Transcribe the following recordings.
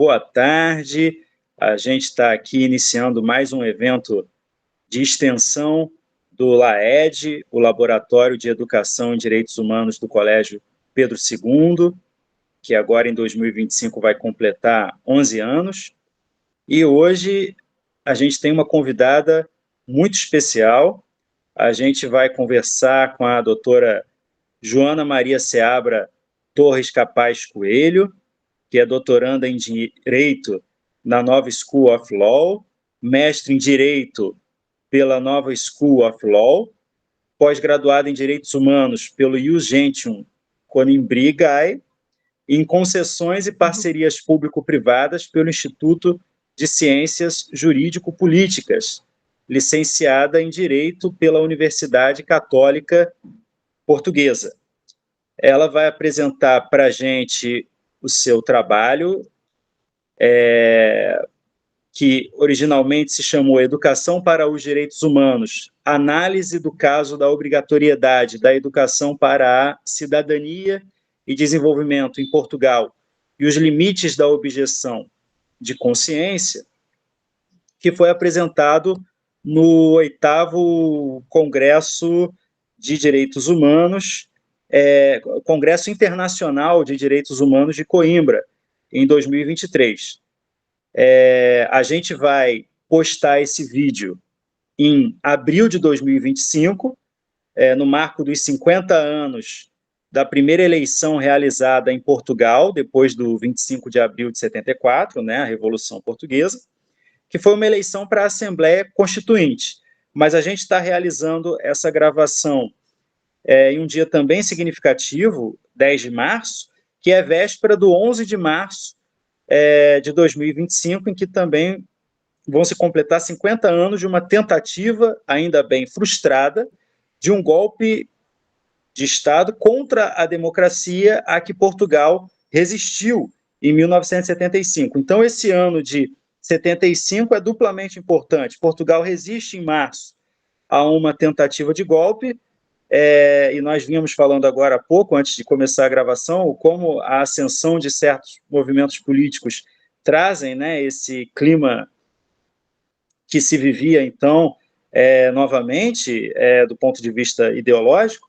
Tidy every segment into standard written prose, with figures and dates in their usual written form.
boa tarde. A gente está aqui iniciando mais um evento de extensão do LAED, o Laboratório de Educação e Direitos Humanos do Colégio Pedro II, que agora em 2025 vai completar 11 anos. E hoje a gente tem uma convidada muito especial. A gente vai conversar com a doutora Joana Maria Seabra Torres Capaz Coelho, que é doutoranda em Direito na Nova School of Law, mestre em Direito pela Nova School of Law, pós-graduada em Direitos Humanos pelo Ius Gentium Coimbra, em concessões e parcerias público-privadas pelo Instituto de Ciências Jurídico-Políticas, licenciada em Direito pela Universidade Católica Portuguesa. Ela vai apresentar para a gente o seu trabalho, que originalmente se chamou Educação para os Direitos Humanos, análise do caso da obrigatoriedade da educação para a cidadania e desenvolvimento em Portugal e os limites da objeção de consciência, que foi apresentado no 8º Congresso de Direitos Humanos, Congresso Internacional de Direitos Humanos de Coimbra, em 2023. A gente vai postar esse vídeo em abril de 2025, no marco dos 50 anos da primeira eleição realizada em Portugal, depois do 25 de abril de 74, né, a Revolução Portuguesa, que foi uma eleição para a Assembleia Constituinte. Mas a gente está realizando essa gravação em um dia também significativo, 10 de março, que é véspera do 11 de março de 2025, em que também vão se completar 50 anos de uma tentativa, ainda bem frustrada, de um golpe de Estado contra a democracia a que Portugal resistiu em 1975. Então, esse ano de 75 é duplamente importante. Portugal resiste em março a uma tentativa de golpe, e nós vínhamos falando agora há pouco, antes de começar a gravação, como a ascensão de certos movimentos políticos trazem, né, esse clima que se vivia, então, novamente, do ponto de vista ideológico,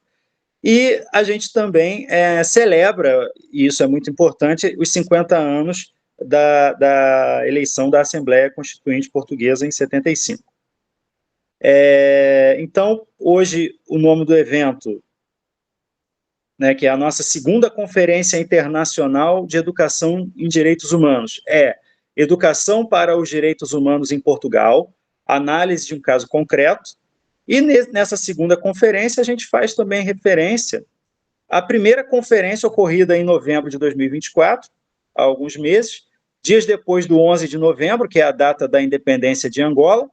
e a gente também celebra, e isso é muito importante, os 50 anos da eleição da Assembleia Constituinte Portuguesa em 75. Então, hoje, o nome do evento, né, que é a nossa segunda Conferência Internacional de Educação em Direitos Humanos, é Educação para os Direitos Humanos em Portugal, análise de um caso concreto, e nessa segunda conferência a gente faz também referência à primeira conferência ocorrida em novembro de 2024, há alguns meses, dias depois do 11 de novembro, que é a data da independência de Angola,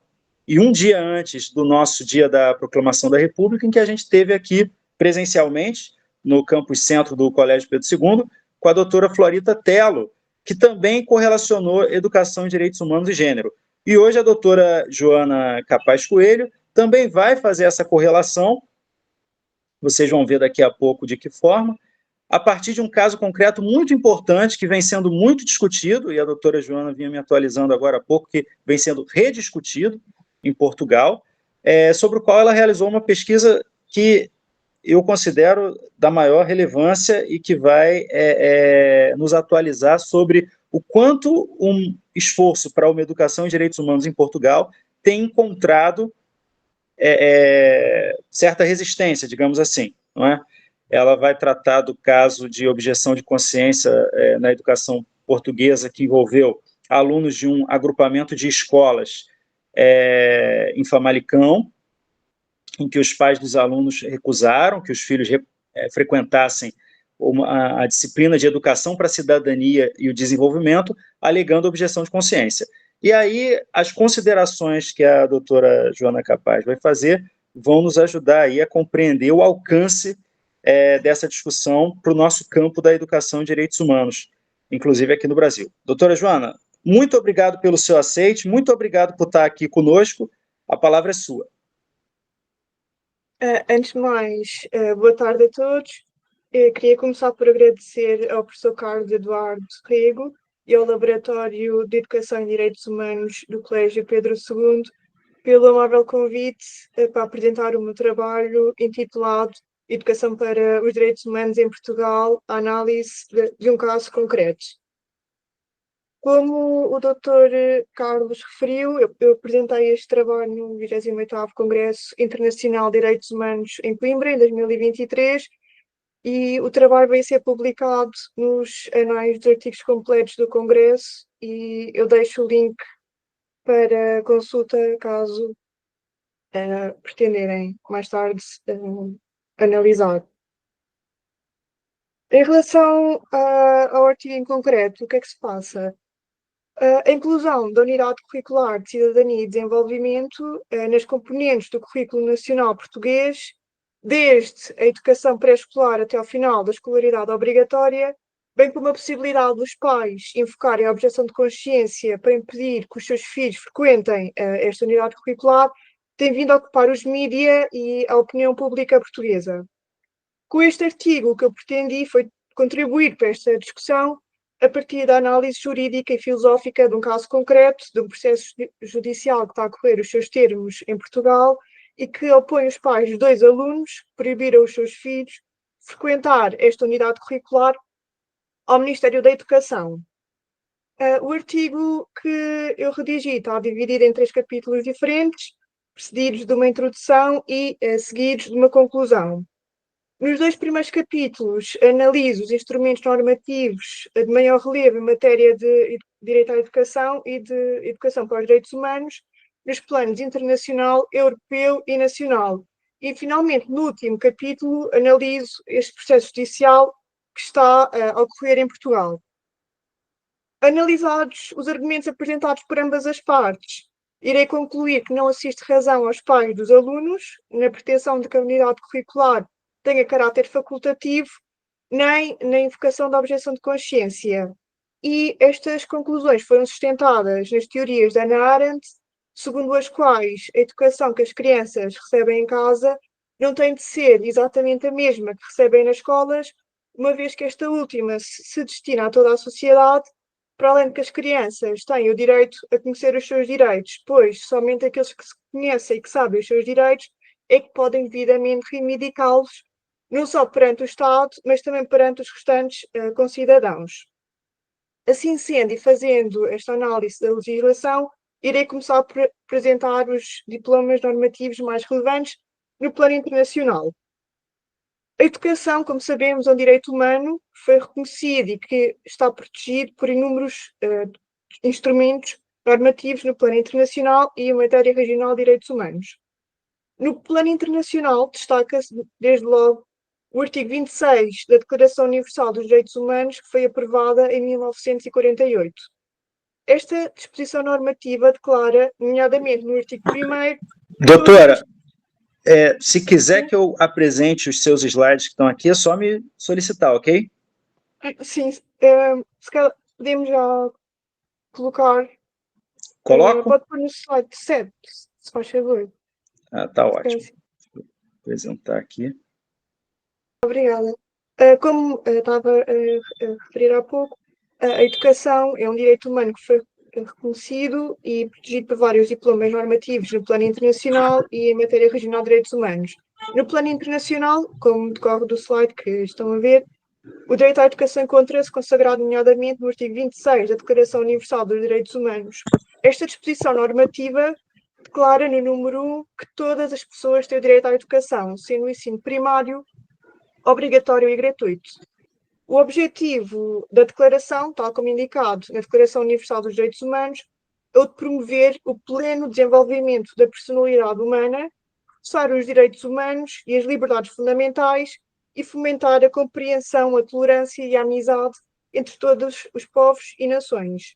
e um dia antes do nosso dia da proclamação da República, em que a gente teve aqui presencialmente, no campus centro do Colégio Pedro II, com a doutora Florita Tello, que também correlacionou educação em direitos humanos e gênero. E hoje a doutora Joana Capaz Coelho também vai fazer essa correlação, vocês vão ver daqui a pouco de que forma, a partir de um caso concreto muito importante, que vem sendo muito discutido, e a doutora Joana vinha me atualizando agora há pouco, que vem sendo rediscutido em Portugal, sobre o qual ela realizou uma pesquisa que eu considero da maior relevância e que vai nos atualizar sobre o quanto um esforço para uma educação em direitos humanos em Portugal tem encontrado certa resistência, digamos assim, não é? Ela vai tratar do caso de objeção de consciência na educação portuguesa, que envolveu alunos de um agrupamento de escolas em Famalicão, em que os pais dos alunos recusaram que os filhos frequentassem a disciplina de educação para a cidadania e o desenvolvimento, alegando objeção de consciência. E aí, as considerações que a doutora Joana Capaz vai fazer vão nos ajudar aí a compreender o alcance dessa discussão para o nosso campo da educação e direitos humanos, inclusive aqui no Brasil. Doutora Joana, muito obrigado pelo seu aceite, muito obrigado por estar aqui conosco, a palavra é sua. Antes de mais, boa tarde a todos. Queria começar por agradecer ao professor Carlos Eduardo Rego e ao Laboratório de Educação e Direitos Humanos do Colégio Pedro II pelo amável convite para apresentar o meu trabalho intitulado Educação para os Direitos Humanos em Portugal, a análise de um caso concreto. Como o Dr. Carlos referiu, eu apresentei este trabalho no 28º Congresso Internacional de Direitos Humanos em Coimbra, em 2023, e o trabalho vai ser publicado nos anais dos artigos completos do Congresso, e eu deixo o link para consulta caso pretenderem mais tarde analisar. Em relação ao artigo em concreto, o que é que se passa? A inclusão da Unidade Curricular de Cidadania e Desenvolvimento nas componentes do Currículo Nacional Português, desde a educação pré-escolar até ao final da escolaridade obrigatória, bem como a possibilidade dos pais invocarem a objeção de consciência para impedir que os seus filhos frequentem esta unidade curricular, tem vindo a ocupar os mídia e a opinião pública portuguesa. Com este artigo, o que eu pretendi foi contribuir para esta discussão a partir da análise jurídica e filosófica de um caso concreto, de um processo judicial que está a correr os seus termos em Portugal e que opõe os pais de 2 alunos que proibiram os seus filhos frequentar esta unidade curricular ao Ministério da Educação. O artigo que eu redigi está dividido em 3 capítulos diferentes, precedidos de uma introdução e seguidos de uma conclusão. Nos 2 primeiros capítulos, analiso os instrumentos normativos de maior relevo em matéria de direito à educação e de educação para os direitos humanos, nos planos internacional, europeu e nacional. E, finalmente, no último capítulo, analiso este processo judicial que está a ocorrer em Portugal. Analisados os argumentos apresentados por ambas as partes, irei concluir que não assiste razão aos pais dos alunos na pretensão de que a unidade curricular tenha caráter facultativo, nem na invocação da objeção de consciência. E estas conclusões foram sustentadas nas teorias de Hannah Arendt, segundo as quais a educação que as crianças recebem em casa não tem de ser exatamente a mesma que recebem nas escolas, uma vez que esta última se destina a toda a sociedade, para além de que as crianças têm o direito a conhecer os seus direitos, pois somente aqueles que se conhecem e que sabem os seus direitos é que podem devidamente reivindicá-los, não só perante o Estado, mas também perante os restantes concidadãos. Assim sendo, e fazendo esta análise da legislação, irei começar por apresentar os diplomas normativos mais relevantes no plano internacional. A educação, como sabemos, é um direito humano, foi reconhecido e que está protegido por inúmeros instrumentos normativos no plano internacional e em matéria regional de direitos humanos. No plano internacional, destaca-se, desde logo, o artigo 26 da Declaração Universal dos Direitos Humanos, que foi aprovada em 1948. Esta disposição normativa declara, nomeadamente no artigo 1º... Doutora, se quiser que eu apresente os seus slides que estão aqui, é só me solicitar, ok? Sim, se calhar podemos já colocar... Coloco? Pode pôr no slide 7, se faz favor. Tá ótimo. Vou apresentar aqui. Obrigada. Como estava a referir há pouco, a educação é um direito humano que foi reconhecido e protegido por vários diplomas normativos no plano internacional e em matéria regional de direitos humanos. No plano internacional, como decorre do slide que estão a ver, o direito à educação encontra-se consagrado nomeadamente no artigo 26 da Declaração Universal dos Direitos Humanos. Esta disposição normativa declara no número 1 que todas as pessoas têm o direito à educação, sendo o ensino primário obrigatório e gratuito. O objetivo da declaração, tal como indicado na Declaração Universal dos Direitos Humanos, é o de promover o pleno desenvolvimento da personalidade humana, reforçar os direitos humanos e as liberdades fundamentais e fomentar a compreensão, a tolerância e a amizade entre todos os povos e nações.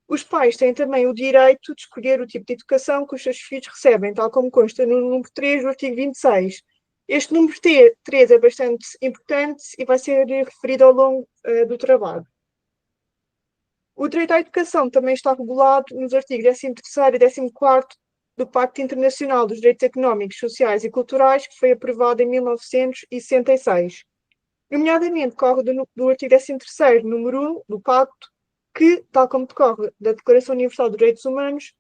Os pais têm também o direito de escolher o tipo de educação que os seus filhos recebem, tal como consta no número 3 do artigo 26. Este número 3 é bastante importante e vai ser referido ao longo do trabalho. O direito à educação também está regulado nos artigos 13º e 14º do Pacto Internacional dos Direitos Económicos, Sociais e Culturais, que foi aprovado em 1966. Nomeadamente, decorre do artigo 13º, número 1 do Pacto, que, tal como decorre da Declaração Universal dos Direitos Humanos,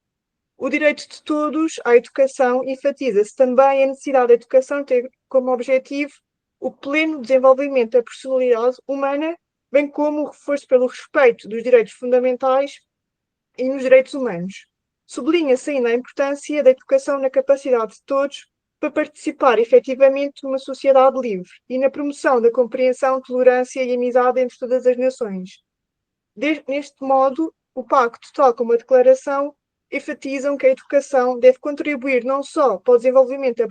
o direito de todos à educação enfatiza-se também a necessidade da educação ter como objetivo o pleno desenvolvimento da personalidade humana, bem como o reforço pelo respeito dos direitos fundamentais e nos direitos humanos. Sublinha-se ainda a importância da educação na capacidade de todos para participar efetivamente numa sociedade livre e na promoção da compreensão, tolerância e amizade entre todas as nações. Neste modo, o Pacto, tal como a Declaração, enfatizam que a educação deve contribuir não só para o desenvolvimento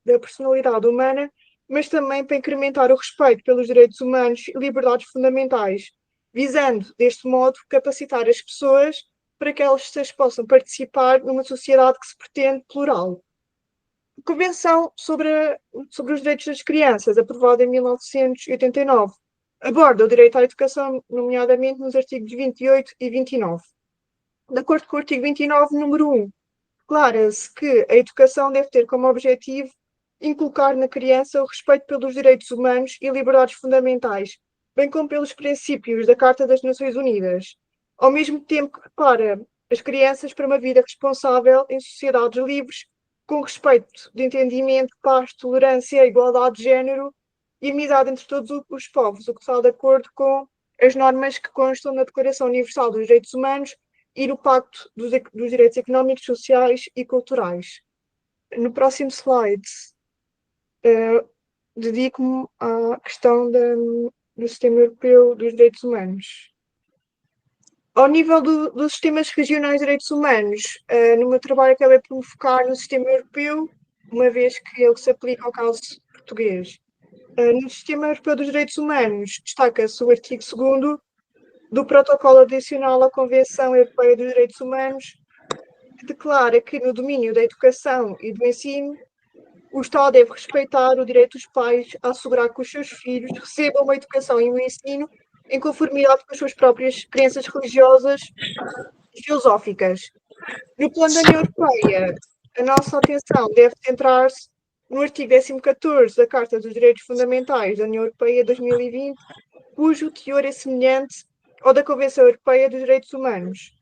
da personalidade humana, mas também para incrementar o respeito pelos direitos humanos e liberdades fundamentais, visando, deste modo, capacitar as pessoas para que elas possam participar numa sociedade que se pretende plural. A Convenção sobre os Direitos das Crianças, aprovada em 1989, aborda o direito à educação, nomeadamente nos artigos 28 e 29. De acordo com o artigo 29, número 1, declara-se que a educação deve ter como objetivo inculcar na criança o respeito pelos direitos humanos e liberdades fundamentais, bem como pelos princípios da Carta das Nações Unidas, ao mesmo tempo que prepara as crianças para uma vida responsável em sociedades livres, com respeito de entendimento, paz, tolerância, igualdade de género e amizade entre todos os povos, o que está de acordo com as normas que constam na Declaração Universal dos Direitos Humanos e no Pacto dos Direitos Económicos, Sociais e Culturais. No próximo slide, dedico-me à questão do Sistema Europeu dos Direitos Humanos. Ao nível dos sistemas regionais de direitos humanos, no meu trabalho acabei por me focar no sistema europeu, uma vez que ele se aplica ao caso português. No Sistema Europeu dos Direitos Humanos, destaca-se o artigo 2º do Protocolo Adicional à Convenção Europeia dos Direitos Humanos, que declara que no domínio da educação e do ensino, o Estado deve respeitar o direito dos pais a assegurar que os seus filhos recebam uma educação e um ensino em conformidade com as suas próprias crenças religiosas e filosóficas. No plano da União Europeia, a nossa atenção deve centrar-se no artigo 14º da Carta dos Direitos Fundamentais da União Europeia 2020, cujo teor é semelhante ao da Convenção Europeia dos Direitos Humanos.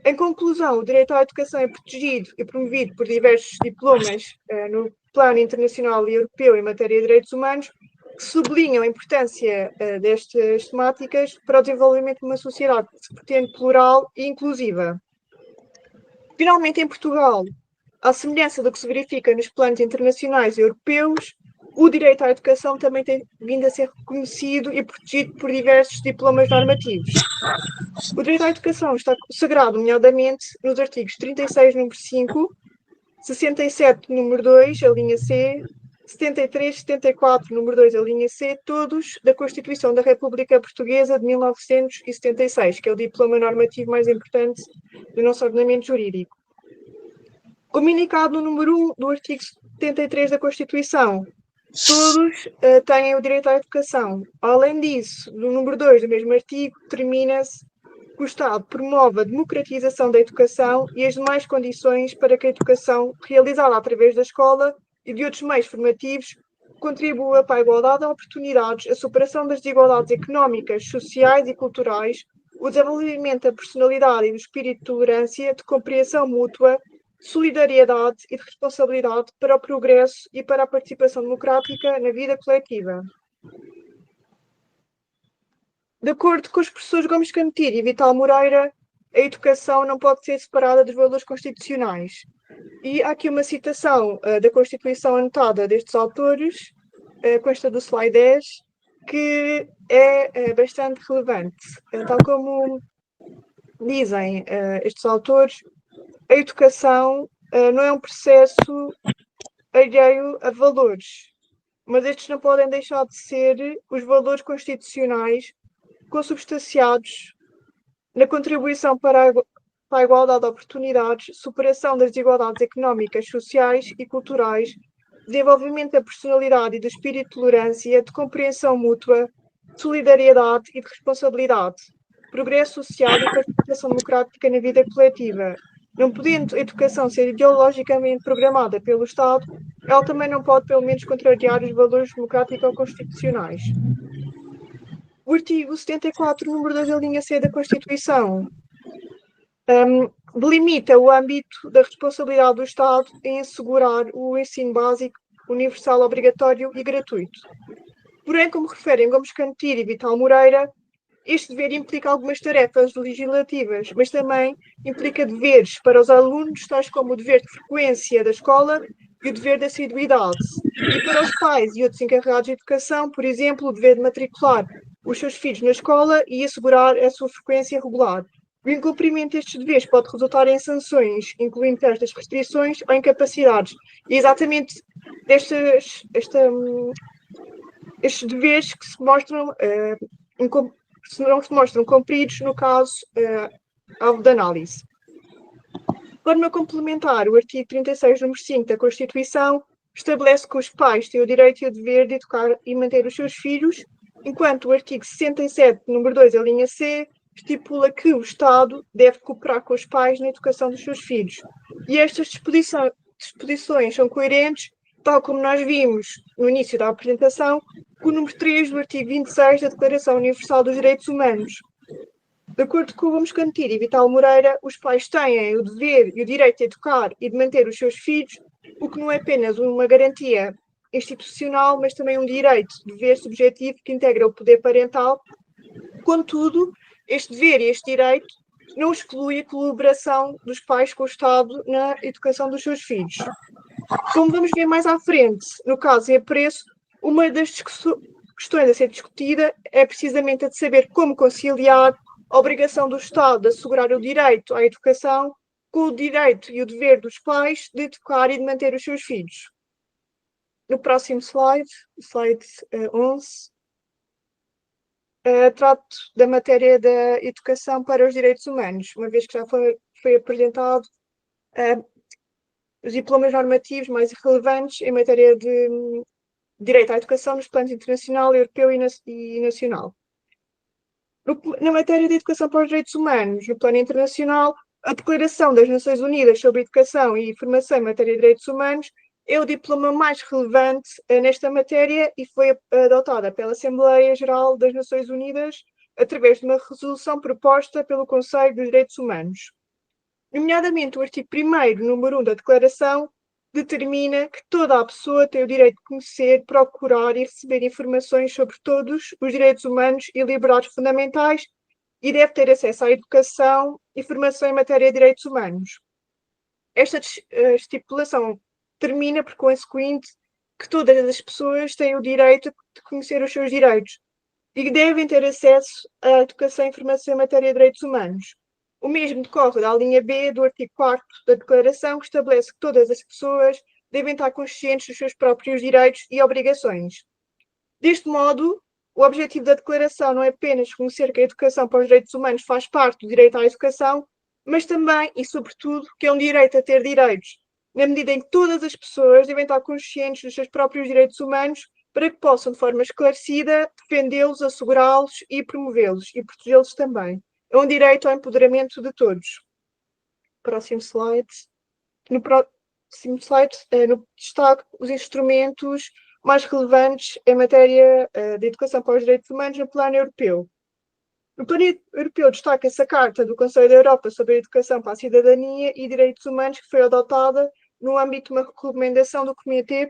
Em conclusão, o direito à educação é protegido e promovido por diversos diplomas no plano internacional e europeu em matéria de direitos humanos, que sublinham a importância destas temáticas para o desenvolvimento de uma sociedade que se pretende plural e inclusiva. Finalmente, em Portugal, à semelhança do que se verifica nos planos internacionais e europeus, o direito à educação também tem vindo a ser reconhecido e protegido por diversos diplomas normativos. O direito à educação está consagrado, nomeadamente, nos artigos 36, número 5, 67, número 2, a linha C, 73, 74, número 2, a linha C, todos da Constituição da República Portuguesa de 1976, que é o diploma normativo mais importante do nosso ordenamento jurídico. Comunicado no número 1 do artigo 73 da Constituição, todos têm o direito à educação. Além disso, no número 2 do mesmo artigo, termina-se que o Estado promove a democratização da educação e as demais condições para que a educação, realizada através da escola e de outros meios formativos, contribua para a igualdade de oportunidades, a superação das desigualdades económicas, sociais e culturais, o desenvolvimento da personalidade e do espírito de tolerância, de compreensão mútua, de solidariedade e de responsabilidade para o progresso e para a participação democrática na vida coletiva. De acordo com os professores Gomes Cantilho e Vital Moreira, a educação não pode ser separada dos valores constitucionais. E há aqui uma citação da Constituição anotada destes autores, consta do slide 10, que é bastante relevante. Tal como dizem estes autores, a educação não é um processo alheio a valores, mas estes não podem deixar de ser os valores constitucionais consubstanciados na contribuição para a igualdade de oportunidades, superação das desigualdades económicas, sociais e culturais, desenvolvimento da personalidade e do espírito de tolerância, de compreensão mútua, de solidariedade e de responsabilidade, progresso social e participação democrática na vida coletiva. Não podendo a educação ser ideologicamente programada pelo Estado, ela também não pode, pelo menos, contrariar os valores democráticos ou constitucionais. O artigo 74, número 2, a linha C da Constituição, delimita o âmbito da responsabilidade do Estado em assegurar o ensino básico universal, obrigatório e gratuito. Porém, como referem Gomes Cantillo e Vital Moreira, este dever implica algumas tarefas legislativas, mas também implica deveres para os alunos, tais como o dever de frequência da escola e o dever de assiduidade. E para os pais e outros encarregados de educação, por exemplo, o dever de matricular os seus filhos na escola e assegurar a sua frequência regular. O incumprimento destes deveres pode resultar em sanções, incluindo estas restrições ou incapacidades. E exatamente estes deveres que se mostram se não se mostram cumpridos no caso alvo de análise. De forma complementar, o artigo 36, número 5 da Constituição estabelece que os pais têm o direito e o dever de educar e manter os seus filhos, enquanto o artigo 67, número 2, a linha C, estipula que o Estado deve cooperar com os pais na educação dos seus filhos. E estas disposições são coerentes, tal como nós vimos no início da apresentação, com o número 3 do artigo 26 da Declaração Universal dos Direitos Humanos. De acordo com Gomes Cantillo e Vital Moreira, os pais têm o dever e o direito de educar e de manter os seus filhos, o que não é apenas uma garantia institucional, mas também um direito, dever subjetivo que integra o poder parental. Contudo, este dever e este direito não exclui a colaboração dos pais com o Estado na educação dos seus filhos. Como vamos ver mais à frente, no caso e a preço, uma das questões a ser discutida é precisamente a de saber como conciliar a obrigação do Estado de assegurar o direito à educação com o direito e o dever dos pais de educar e de manter os seus filhos. No próximo slide 11, trato da matéria da educação para os direitos humanos, uma vez que já foi apresentado os diplomas normativos mais relevantes em matéria de direito à educação nos planos internacional, europeu e nacional. Na matéria de educação para os direitos humanos, no plano internacional, a Declaração das Nações Unidas sobre Educação e Formação em Matéria de Direitos Humanos é o diploma mais relevante nesta matéria e foi adotada pela Assembleia Geral das Nações Unidas através de uma resolução proposta pelo Conselho dos Direitos Humanos. Nomeadamente, o artigo 1º, número 1 da Declaração, determina que toda a pessoa tem o direito de conhecer, procurar e receber informações sobre todos os direitos humanos e liberdades fundamentais e deve ter acesso à educação e formação em matéria de direitos humanos. Esta estipulação termina por conseguinte que todas as pessoas têm o direito de conhecer os seus direitos e devem ter acesso à educação e informação em matéria de direitos humanos. O mesmo decorre da linha B do artigo 4º da Declaração, que estabelece que todas as pessoas devem estar conscientes dos seus próprios direitos e obrigações. Deste modo, o objetivo da Declaração não é apenas reconhecer que a educação para os direitos humanos faz parte do direito à educação, mas também e sobretudo que é um direito a ter direitos, na medida em que todas as pessoas devem estar conscientes dos seus próprios direitos humanos para que possam, de forma esclarecida, defendê-los, assegurá-los e promovê-los e protegê-los também. É um direito ao empoderamento de todos. Próximo slide. No próximo slide, no destaque os instrumentos mais relevantes em matéria de educação para os direitos humanos no plano europeu. No plano europeu destaca-se a Carta do Conselho da Europa sobre a Educação para a Cidadania e Direitos Humanos, que foi adotada no âmbito de uma recomendação do Comitê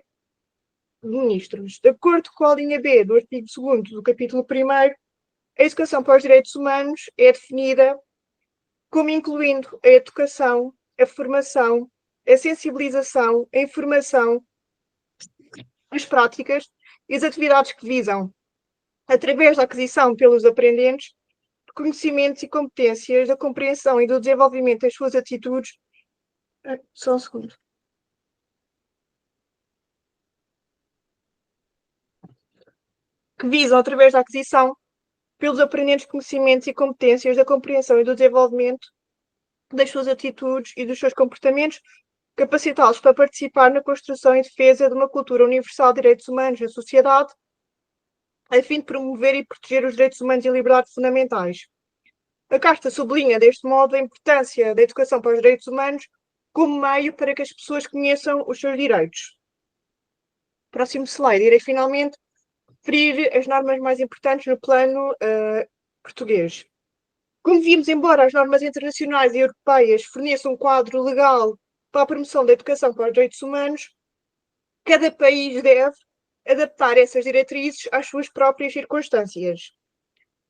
de Ministros. De acordo com a linha B do artigo 2º do capítulo 1º, a educação para os direitos humanos é definida como incluindo a educação, a formação, a sensibilização, a informação, as práticas e as atividades que visam, através da aquisição pelos aprendentes, de conhecimentos e competências, da compreensão e do desenvolvimento das suas atitudes. Só um segundo. Que visam, através da aquisição pelos aprendentes, conhecimentos e competências, da compreensão e do desenvolvimento das suas atitudes e dos seus comportamentos, capacitá-los para participar na construção e defesa de uma cultura universal de direitos humanos na sociedade, a fim de promover e proteger os direitos humanos e liberdades fundamentais. A Carta sublinha, deste modo, a importância da educação para os direitos humanos como meio para que as pessoas conheçam os seus direitos. Próximo slide. Irei finalmente referir as normas mais importantes no plano português. Como vimos, embora as normas internacionais e europeias forneçam um quadro legal para a promoção da educação para os direitos humanos, cada país deve adaptar essas diretrizes às suas próprias circunstâncias.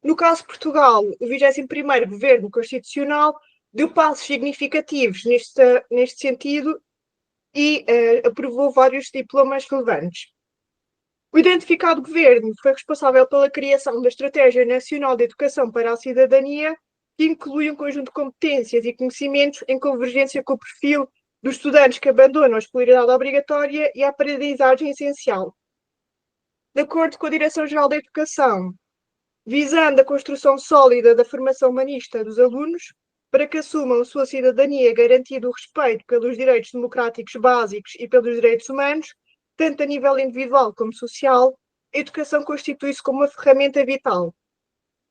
No caso de Portugal, o 21º Governo Constitucional deu passos significativos neste sentido e aprovou vários diplomas relevantes. O identificado governo foi responsável pela criação da Estratégia Nacional de Educação para a Cidadania, que inclui um conjunto de competências e conhecimentos em convergência com o perfil dos estudantes que abandonam a escolaridade obrigatória e a aprendizagem essencial. De acordo com a Direção-Geral da Educação, visando a construção sólida da formação humanista dos alunos, para que assumam a sua cidadania garantindo o respeito pelos direitos democráticos básicos e pelos direitos humanos, tanto a nível individual como social, a educação constitui-se como uma ferramenta vital.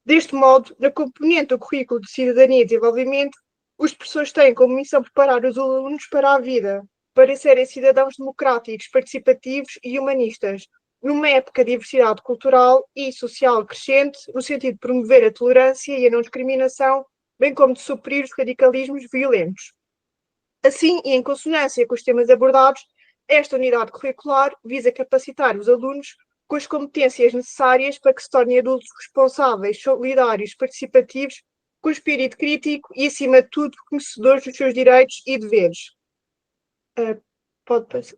Deste modo, na componente do currículo de Cidadania e Desenvolvimento, os professores têm como missão preparar os alunos para a vida, para serem cidadãos democráticos, participativos e humanistas, numa época de diversidade cultural e social crescente, no sentido de promover a tolerância e a não discriminação, bem como de suprir os radicalismos violentos. Assim, e em consonância com os temas abordados, esta unidade curricular visa capacitar os alunos com as competências necessárias para que se tornem adultos responsáveis, solidários, participativos, com espírito crítico e, acima de tudo, conhecedores dos seus direitos e deveres. Pode passar.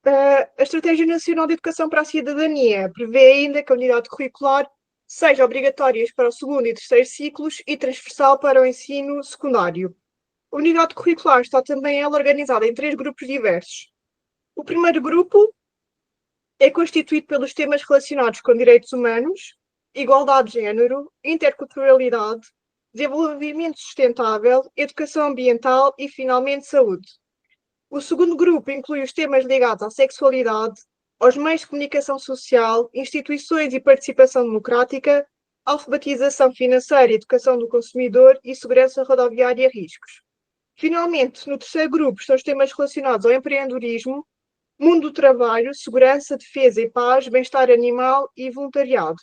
A Estratégia Nacional de Educação para a Cidadania prevê ainda que a unidade curricular seja obrigatória para o segundo e terceiro ciclos e transversal para o ensino secundário. A unidade curricular está também ela organizada em 3 grupos diversos. O primeiro grupo é constituído pelos temas relacionados com direitos humanos, igualdade de género, interculturalidade, desenvolvimento sustentável, educação ambiental e, finalmente, saúde. O segundo grupo inclui os temas ligados à sexualidade, aos meios de comunicação social, instituições e participação democrática, alfabetização financeira, educação do consumidor e segurança rodoviária e riscos. Finalmente, no terceiro grupo estão os temas relacionados ao empreendedorismo, mundo do trabalho, segurança, defesa e paz, bem-estar animal e voluntariado.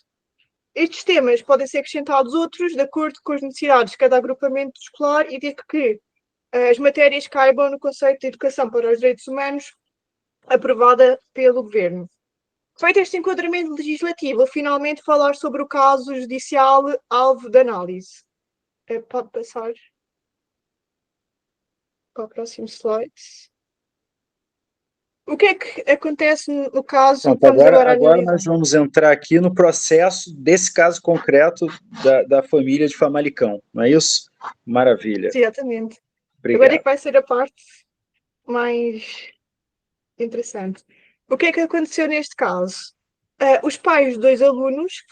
Estes temas podem ser acrescentados outros de acordo com as necessidades de cada agrupamento escolar e desde que as matérias caibam no conceito de educação para os direitos humanos aprovada pelo Governo. Feito este enquadramento legislativo, finalmente falar sobre o caso judicial alvo de análise. Pode passar para o próximo slide. O que é que acontece no caso? Pronto, agora nós vamos entrar aqui no processo desse caso concreto da família de Famalicão, não é isso? Maravilha. Exatamente. Obrigado. Agora é que vai ser a parte mais interessante. O que é que aconteceu neste caso? Os pais de 2 alunos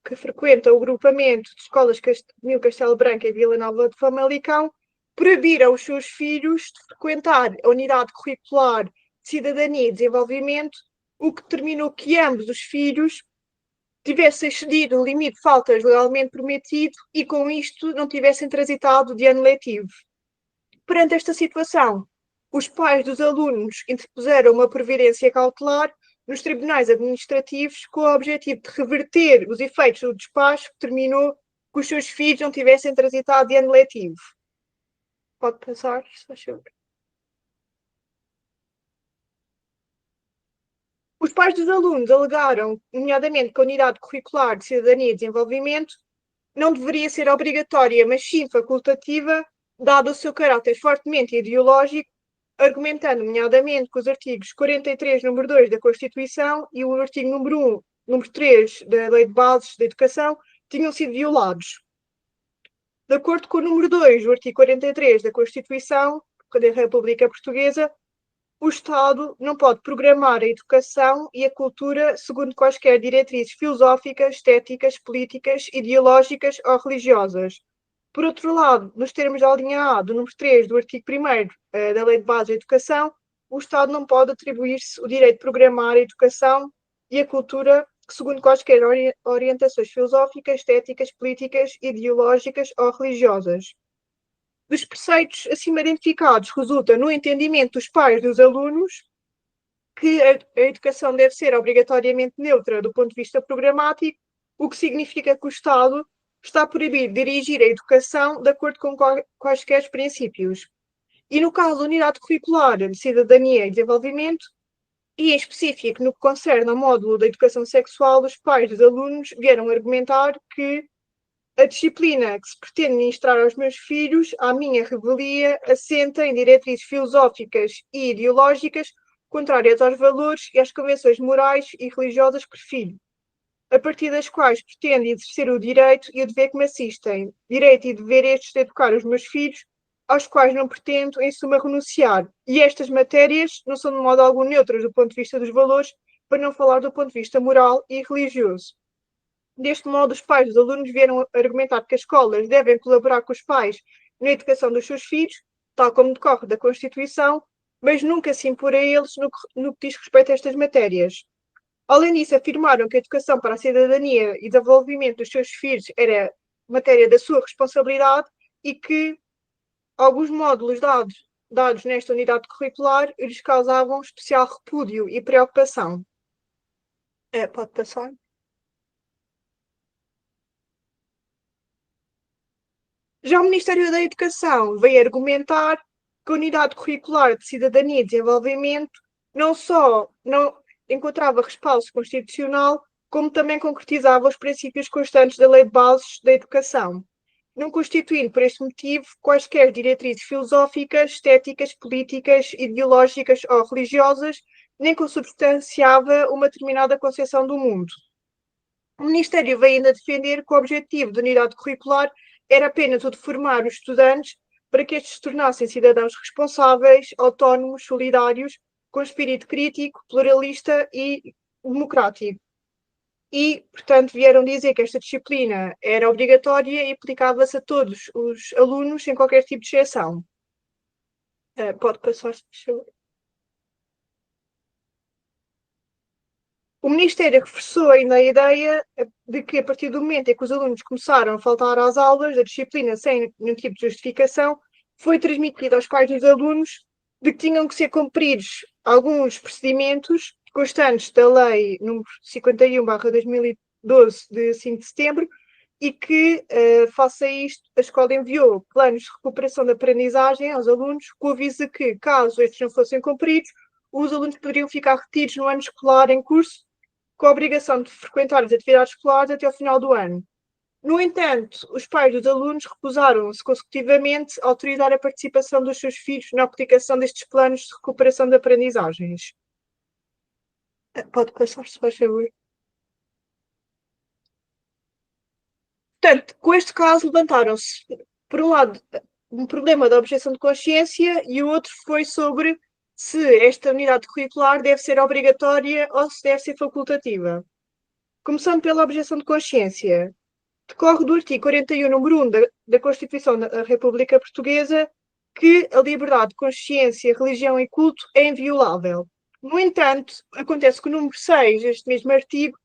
que frequentam o agrupamento de escolas Nil Castelo Branco e Vila Nova de Famalicão proibiram os seus filhos de frequentar a unidade curricular de Cidadania e Desenvolvimento, o que determinou que ambos os filhos tivessem excedido o limite de faltas legalmente prometido e, com isto, não tivessem transitado de ano letivo. Perante esta situação, os pais dos alunos interpuseram uma previdência cautelar nos tribunais administrativos com o objetivo de reverter os efeitos do despacho que determinou que os seus filhos não tivessem transitado de ano letivo. Pode passar, se faz favor. Os pais dos alunos alegaram, nomeadamente, que a unidade curricular de Cidadania e Desenvolvimento não deveria ser obrigatória, mas sim facultativa, dado o seu caráter fortemente ideológico, argumentando, nomeadamente, que os artigos 43, número 2 da Constituição e o artigo número 1, número 3 da Lei de Bases da Educação tinham sido violados. De acordo com o número 2 do artigo 43 da Constituição da República Portuguesa, o Estado não pode programar a educação e a cultura segundo quaisquer diretrizes filosóficas, estéticas, políticas, ideológicas ou religiosas. Por outro lado, nos termos da linha A do número 3 do artigo 1º da Lei de Base da Educação, o Estado não pode atribuir-se o direito de programar a educação e a cultura segundo quaisquer orientações filosóficas, estéticas, políticas, ideológicas ou religiosas. Dos preceitos acima identificados resulta no entendimento dos pais dos alunos que a educação deve ser obrigatoriamente neutra do ponto de vista programático, o que significa que o Estado está proibido de dirigir a educação de acordo com quaisquer princípios. E no caso da unidade curricular de cidadania e desenvolvimento, e em específico no que concerne ao módulo da educação sexual, os pais dos alunos vieram argumentar que a disciplina que se pretende ministrar aos meus filhos, à minha revelia, assenta em diretrizes filosóficas e ideológicas contrárias aos valores e às convenções morais e religiosas que prefiro, a partir das quais pretendo exercer o direito e o dever que me assistem, direito e dever estes de educar os meus filhos, aos quais não pretendo, em suma, renunciar. E estas matérias não são de modo algum neutras do ponto de vista dos valores, para não falar do ponto de vista moral e religioso. Deste modo, os pais dos alunos vieram argumentar que as escolas devem colaborar com os pais na educação dos seus filhos, tal como decorre da Constituição, mas nunca se impor a eles no que diz respeito a estas matérias. Além disso, afirmaram que a educação para a cidadania e desenvolvimento dos seus filhos era matéria da sua responsabilidade e que alguns módulos dados nesta unidade curricular lhes causavam especial repúdio e preocupação. Pode passar. Já o Ministério da Educação veio argumentar que a unidade curricular de cidadania e desenvolvimento não só não encontrava respaldo constitucional, como também concretizava os princípios constantes da Lei de Bases da Educação, não constituindo, por este motivo, quaisquer diretrizes filosóficas, estéticas, políticas, ideológicas ou religiosas, nem consubstanciava uma determinada concepção do mundo. O Ministério veio ainda defender que o objetivo da unidade curricular era apenas o de formar os estudantes para que estes se tornassem cidadãos responsáveis, autónomos, solidários, com espírito crítico, pluralista e democrático. E, portanto, vieram dizer que esta disciplina era obrigatória e aplicava-se a todos os alunos sem qualquer tipo de exceção. Pode passar, se favor. O Ministério reforçou ainda a ideia de que, a partir do momento em que os alunos começaram a faltar às aulas, a disciplina sem nenhum tipo de justificação, foi transmitida aos pais dos alunos de que tinham que ser cumpridos alguns procedimentos constantes da Lei número 51/2012, de 5 de setembro, e que, face a isto, a escola enviou planos de recuperação da aprendizagem aos alunos, com o aviso de que, caso estes não fossem cumpridos, os alunos poderiam ficar retidos no ano escolar em curso, com a obrigação de frequentar as atividades escolares até ao final do ano. No entanto, os pais dos alunos recusaram-se consecutivamente a autorizar a participação dos seus filhos na aplicação destes planos de recuperação de aprendizagens. Pode passar, se faz favor. Portanto, com este caso levantaram-se, por um lado, um problema da objeção de consciência e o outro foi sobre se esta unidade curricular deve ser obrigatória ou se deve ser facultativa. Começando pela objeção de consciência, decorre do artigo 41, número 1 da Constituição da República Portuguesa que a liberdade de consciência, religião e culto é inviolável. No entanto, acontece que o número 6 deste mesmo artigo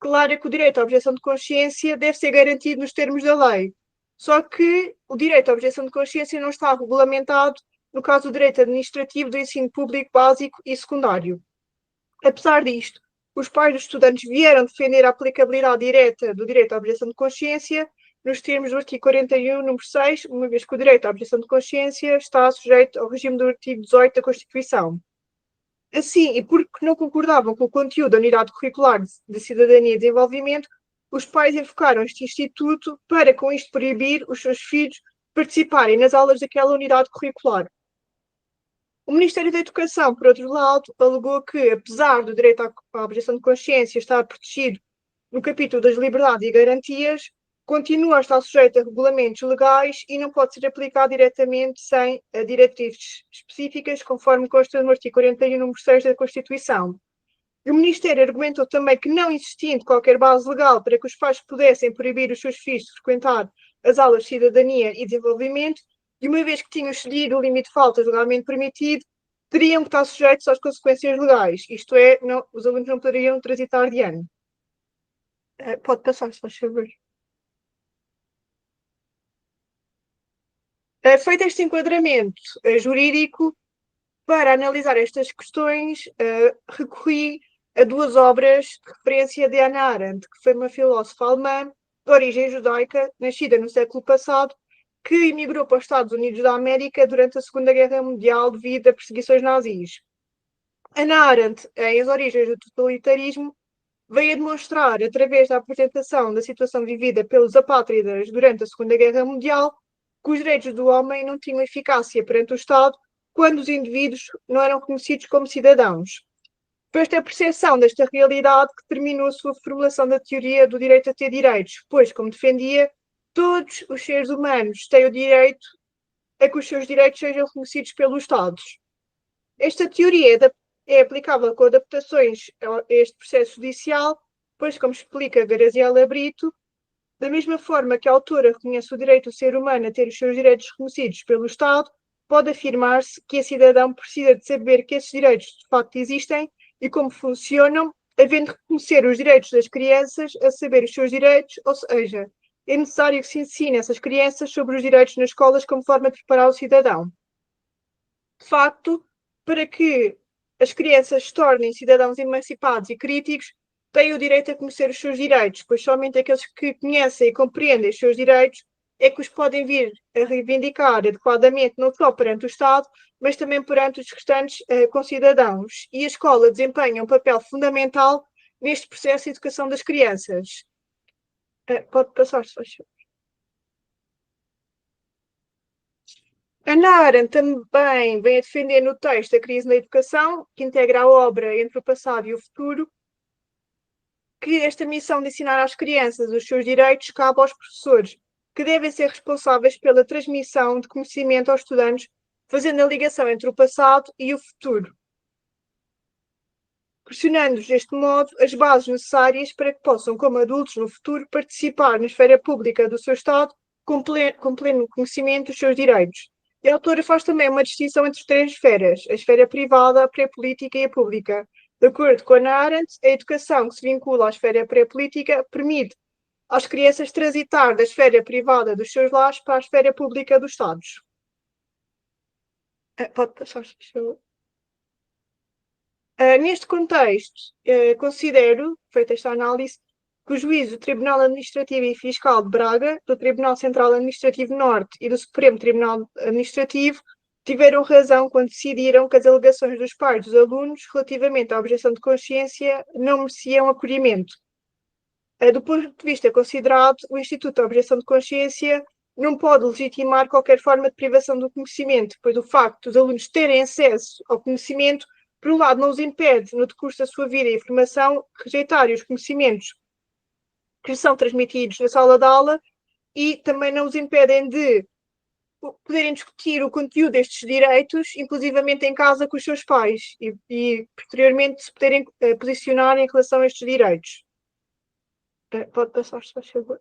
declara que o direito à objeção de consciência deve ser garantido nos termos da lei. Só que o direito à objeção de consciência não está regulamentado no caso do direito administrativo do ensino público básico e secundário. Apesar disto, os pais dos estudantes vieram defender a aplicabilidade direta do direito à objeção de consciência nos termos do artigo 41, número 6, uma vez que o direito à objeção de consciência está sujeito ao regime do artigo 18 da Constituição. Assim, e porque não concordavam com o conteúdo da unidade curricular de cidadania e desenvolvimento, os pais invocaram este instituto para, com isto, proibir os seus filhos participarem nas aulas daquela unidade curricular. O Ministério da Educação, por outro lado, alegou que, apesar do direito à objeção de consciência estar protegido no capítulo das liberdades e garantias, continua a estar sujeito a regulamentos legais e não pode ser aplicado diretamente sem diretrizes específicas, conforme consta no artigo 41, número 6 da Constituição. E o Ministério argumentou também que, não existindo qualquer base legal para que os pais pudessem proibir os seus filhos de frequentar as aulas de cidadania e desenvolvimento, e uma vez que tinham excedido o limite de faltas legalmente permitido, teriam que estar sujeitos às consequências legais, isto é, os alunos não poderiam transitar de ano. Pode passar, se faz favor. Feito este enquadramento jurídico, Para analisar estas questões, recorri a duas obras de referência de Hannah Arendt, que foi uma filósofa alemã de origem judaica, nascida no século passado, que emigrou para os Estados Unidos da América durante a Segunda Guerra Mundial devido a perseguições nazis. Hannah Arendt, em As Origens do Totalitarismo, veio a demonstrar, através da apresentação da situação vivida pelos apátridas durante a Segunda Guerra Mundial, que os direitos do homem não tinham eficácia perante o Estado quando os indivíduos não eram reconhecidos como cidadãos. Foi esta percepção desta realidade que determinou a sua formulação da teoria do direito a ter direitos, pois, como defendia, todos os seres humanos têm o direito a que os seus direitos sejam reconhecidos pelos Estados. Esta teoria é aplicável com adaptações a este processo judicial, pois, como explica Graziella Brito, da mesma forma que a autora reconhece o direito do ser humano a ter os seus direitos reconhecidos pelo Estado, pode afirmar-se que a cidadão precisa de saber que esses direitos de facto existem e como funcionam, havendo de reconhecer os direitos das crianças a saber os seus direitos, ou seja, é necessário que se ensine essas crianças sobre os direitos nas escolas como forma de preparar o cidadão. De facto, para que as crianças se tornem cidadãos emancipados e críticos, têm o direito a conhecer os seus direitos, pois somente aqueles que conhecem e compreendem os seus direitos é que os podem vir a reivindicar adequadamente, não só perante o Estado, mas também perante os restantes concidadãos. E a escola desempenha um papel fundamental neste processo de educação das crianças. Pode passar, se faz favor. Hannah Arendt também vem a defender no texto A Crise na Educação, que integra a obra Entre o Passado e o Futuro, que esta missão de ensinar às crianças os seus direitos cabe aos professores, que devem ser responsáveis pela transmissão de conhecimento aos estudantes, fazendo a ligação entre o passado e o futuro, pressionando-os deste modo as bases necessárias para que possam, como adultos no futuro, participar na esfera pública do seu Estado com pleno conhecimento dos seus direitos. E a autora faz também uma distinção entre três esferas: a esfera privada, a pré-política e a pública. De acordo com Hannah Arendt, a educação que se vincula à esfera pré-política permite às crianças transitar da esfera privada dos seus lares para a esfera pública dos Estados. Pode passar, por favor. Neste contexto, considero, feita esta análise, que o juízo do Tribunal Administrativo e Fiscal de Braga, do Tribunal Central Administrativo Norte e do Supremo Tribunal Administrativo tiveram razão quando decidiram que as alegações dos pais dos alunos relativamente à objeção de consciência não mereciam acolhimento. Do ponto de vista considerado, o Instituto da Objeção de Consciência não pode legitimar qualquer forma de privação do conhecimento, pois o facto dos alunos terem acesso ao conhecimento, por um lado, não os impede, no decurso da sua vida e formação, rejeitarem os conhecimentos que são transmitidos na sala de aula e também não os impedem de poderem discutir o conteúdo destes direitos, inclusivamente em casa com os seus pais e posteriormente se poderem posicionar em relação a estes direitos. Pode passar, se faz favor.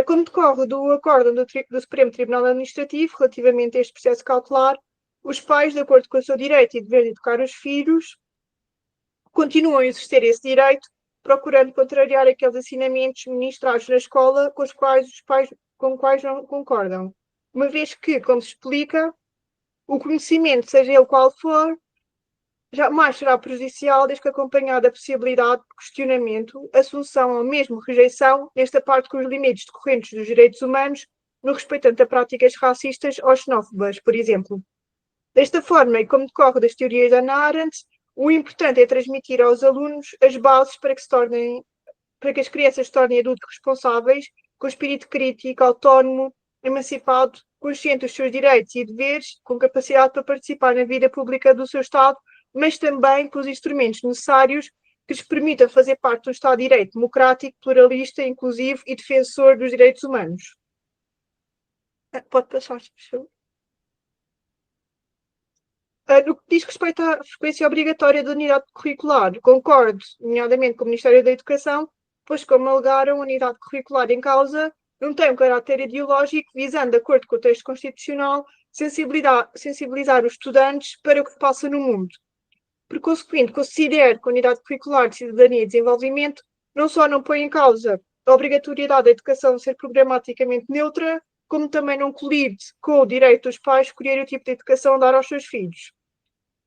Como decorre do acórdão do Supremo Tribunal Administrativo relativamente a este processo cautelar, os pais, de acordo com o seu direito e dever de educar os filhos, continuam a exercer esse direito, procurando contrariar aqueles ensinamentos ministrados na escola com os quais os pais não concordam. Uma vez que, como se explica, o conhecimento, seja ele qual for, jamais será prejudicial desde que acompanhada a possibilidade de questionamento, assunção ou mesmo rejeição nesta parte com os limites decorrentes dos direitos humanos no respeitante a práticas racistas ou xenófobas, por exemplo. Desta forma, e como decorre das teorias da Hannah Arendt, o importante é transmitir aos alunos as bases para que as crianças se tornem adultos responsáveis, com espírito crítico, autónomo, emancipado, consciente dos seus direitos e deveres, com capacidade para participar na vida pública do seu Estado, mas também com os instrumentos necessários que lhes permitam fazer parte do Estado de Direito democrático, pluralista, inclusivo e defensor dos direitos humanos. Pode passar, por favor. No que diz respeito à frequência obrigatória da unidade curricular, concordo, nomeadamente com o Ministério da Educação, pois, como alegaram, a unidade curricular em causa não tem um caráter ideológico, visando, de acordo com o texto constitucional, sensibilizar os estudantes para o que passa no mundo. Por consequente, considero que a unidade curricular de cidadania e desenvolvimento não só não põe em causa a obrigatoriedade da educação ser programaticamente neutra, como também não colide com o direito dos pais escolher o tipo de educação a dar aos seus filhos.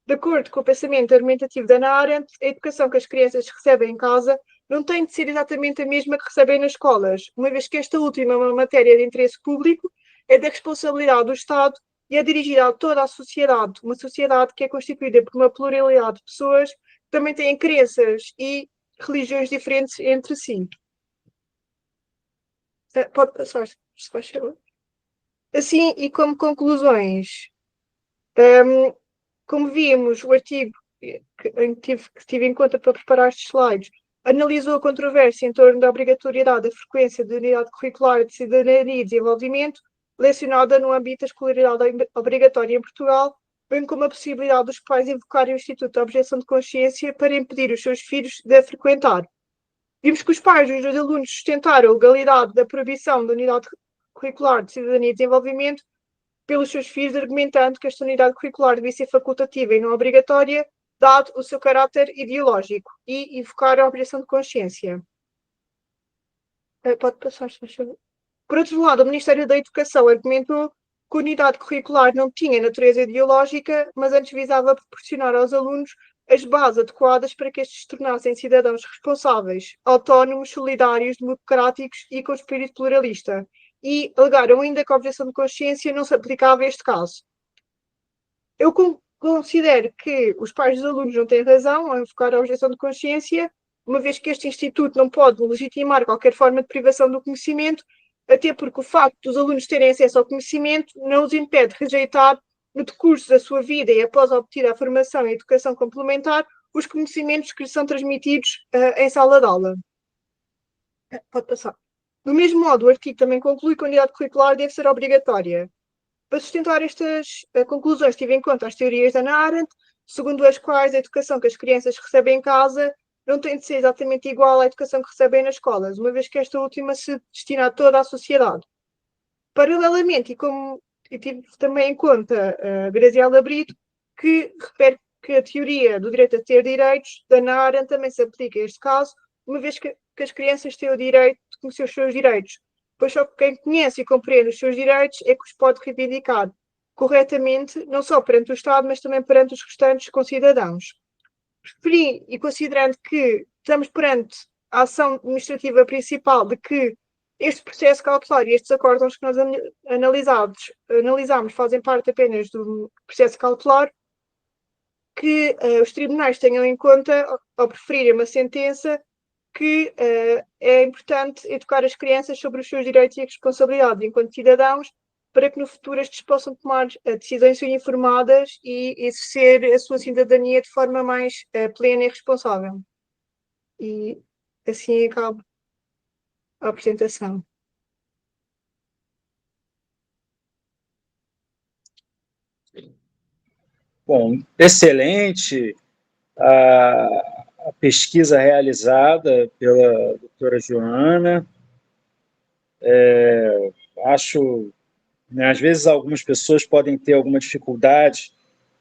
De acordo com o pensamento argumentativo da Hannah Arendt, a educação que as crianças recebem em casa não tem de ser exatamente a mesma que recebem nas escolas, uma vez que esta última é uma matéria de interesse público, é da responsabilidade do Estado e é dirigida a toda a sociedade, uma sociedade que é constituída por uma pluralidade de pessoas que também têm crenças e religiões diferentes entre si. Pode passar, se faz favor. Assim, e como conclusões, como vimos, o artigo que tive em conta para preparar estes slides analisou a controvérsia em torno da obrigatoriedade da frequência de unidade curricular de cidadania e desenvolvimento, lecionada no âmbito da escolaridade obrigatória em Portugal, bem como a possibilidade dos pais invocarem o Instituto da Objeção de Consciência para impedir os seus filhos de a frequentar. Vimos que os pais dos alunos sustentaram a legalidade da proibição da unidade curricular de cidadania e desenvolvimento pelos seus filhos, argumentando que esta unidade curricular devia ser facultativa e não obrigatória, dado o seu caráter ideológico, e invocar a objeção de consciência. Pode passar, se faz favor. Por outro lado, o Ministério da Educação argumentou que a unidade curricular não tinha natureza ideológica, mas antes visava proporcionar aos alunos as bases adequadas para que estes se tornassem cidadãos responsáveis, autónomos, solidários, democráticos e com espírito pluralista. E alegaram ainda que a objeção de consciência não se aplicava a este caso. Eu considero que os pais dos alunos não têm razão ao invocar a objeção de consciência, uma vez que este instituto não pode legitimar qualquer forma de privação do conhecimento, até porque o facto dos alunos terem acesso ao conhecimento não os impede de rejeitar, no decurso da sua vida e após obter a formação e a educação complementar, os conhecimentos que lhes são transmitidos em sala de aula. Pode passar. Do mesmo modo, o artigo também conclui que a unidade curricular deve ser obrigatória. Para sustentar estas conclusões, tive em conta as teorias da Hannah Arendt, segundo as quais a educação que as crianças recebem em casa não tem de ser exatamente igual à educação que recebem nas escolas, uma vez que esta última se destina a toda a sociedade. Paralelamente, e tive também em conta a Graziela Brito, que refere que a teoria do direito a ter direitos da Hannah Arendt também se aplica a este caso, uma vez que as crianças têm o direito de conhecer os seus direitos, pois só quem conhece e compreende os seus direitos é que os pode reivindicar corretamente, não só perante o Estado, mas também perante os restantes concidadãos. Referi, e considerando que estamos perante a ação administrativa principal de que este processo cautelar e estes acórdãos que nós analisámos fazem parte apenas do processo cautelar, que os tribunais tenham em conta, ao preferirem uma sentença, que é importante educar as crianças sobre os seus direitos e responsabilidades enquanto cidadãos, para que no futuro estes possam tomar decisões informadas e exercer a sua cidadania de forma mais plena e responsável. E assim acabo a apresentação. Bom, excelente a pesquisa realizada pela doutora Joana. Acho, né, às vezes algumas pessoas podem ter alguma dificuldade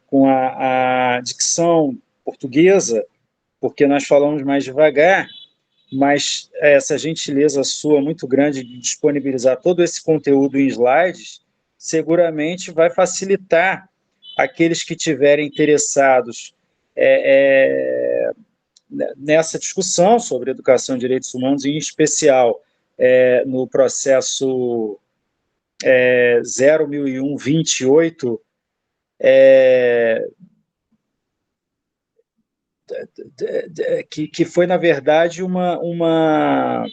com a dicção portuguesa, porque nós falamos mais devagar, mas essa gentileza sua muito grande de disponibilizar todo esse conteúdo em slides, seguramente vai facilitar aqueles que estiverem interessados nessa discussão sobre educação e direitos humanos, em especial no processo 0.001/28, que foi, na verdade, uma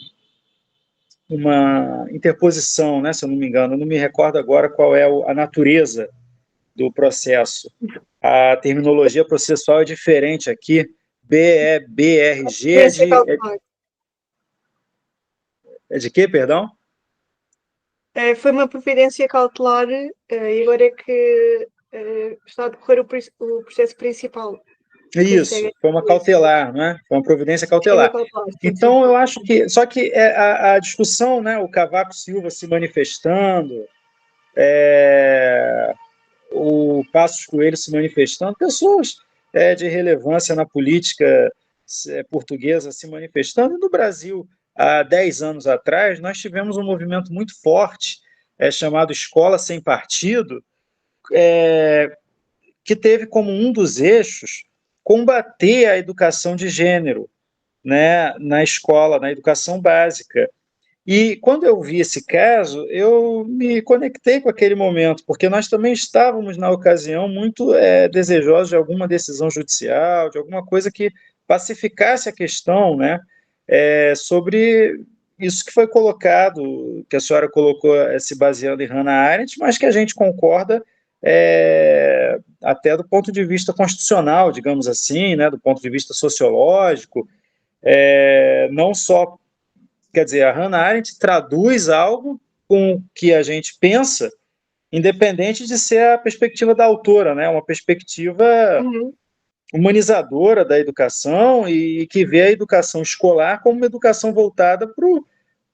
interposição, né, se eu não me engano, eu não me recordo agora qual é a natureza do processo. A terminologia processual é diferente aqui. BRG é de quê, perdão? Foi uma providência cautelar e agora é que está a decorrer o processo principal. Isso, foi uma cautelar, não é? Foi uma providência cautelar. Então, eu acho que... Só que a discussão, né, o Cavaco Silva se manifestando, o Passos Coelho se manifestando, pessoas de relevância na política portuguesa se manifestando. E no Brasil, há 10 anos atrás, nós tivemos um movimento muito forte chamado Escola Sem Partido, que teve como um dos eixos combater a educação de gênero, né, na escola, na educação básica. E quando eu vi esse caso, eu me conectei com aquele momento, porque nós também estávamos, na ocasião, muito desejosos de alguma decisão judicial, de alguma coisa que pacificasse a questão, né, sobre isso que foi colocado, que a senhora colocou se baseando em Hannah Arendt, mas que a gente concorda até do ponto de vista constitucional, digamos assim, né, do ponto de vista sociológico, não só. Quer dizer, a Hannah Arendt traduz algo com o que a gente pensa, independente de ser a perspectiva da autora, né? Uma perspectiva humanizadora da educação e que vê a educação escolar como uma educação voltada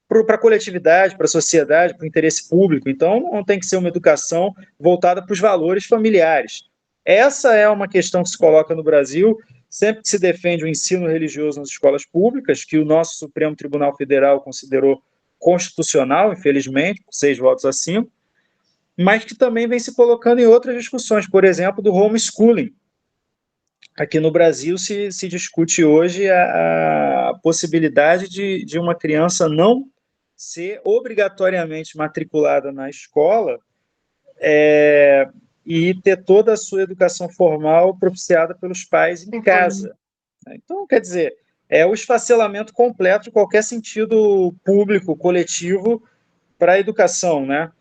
para a coletividade, para a sociedade, para o interesse público. Então, não tem que ser uma educação voltada para os valores familiares. Essa é uma questão que se coloca no Brasil sempre que se defende o ensino religioso nas escolas públicas, que o nosso Supremo Tribunal Federal considerou constitucional, infelizmente, por 6 votos a 5, mas que também vem se colocando em outras discussões, por exemplo, do homeschooling. Aqui no Brasil se discute hoje a possibilidade de uma criança não ser obrigatoriamente matriculada na escola e ter toda a sua educação formal propiciada pelos pais em casa. Então, quer dizer, o esfacelamento completo de qualquer sentido público, coletivo, para a educação, né?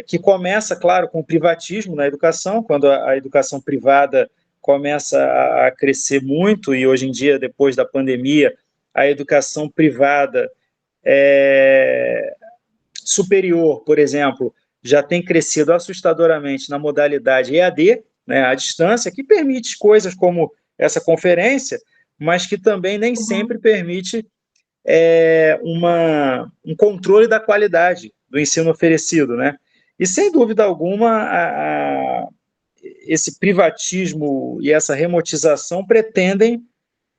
Que começa, claro, com o privatismo na educação, quando a educação privada começa a crescer muito, e hoje em dia, depois da pandemia, a educação privada superior, por exemplo, já tem crescido assustadoramente na modalidade EAD, né, à distância, que permite coisas como essa conferência, mas que também nem sempre permite um controle da qualidade do ensino oferecido, né? E, sem dúvida alguma, esse privatismo e essa remotização pretendem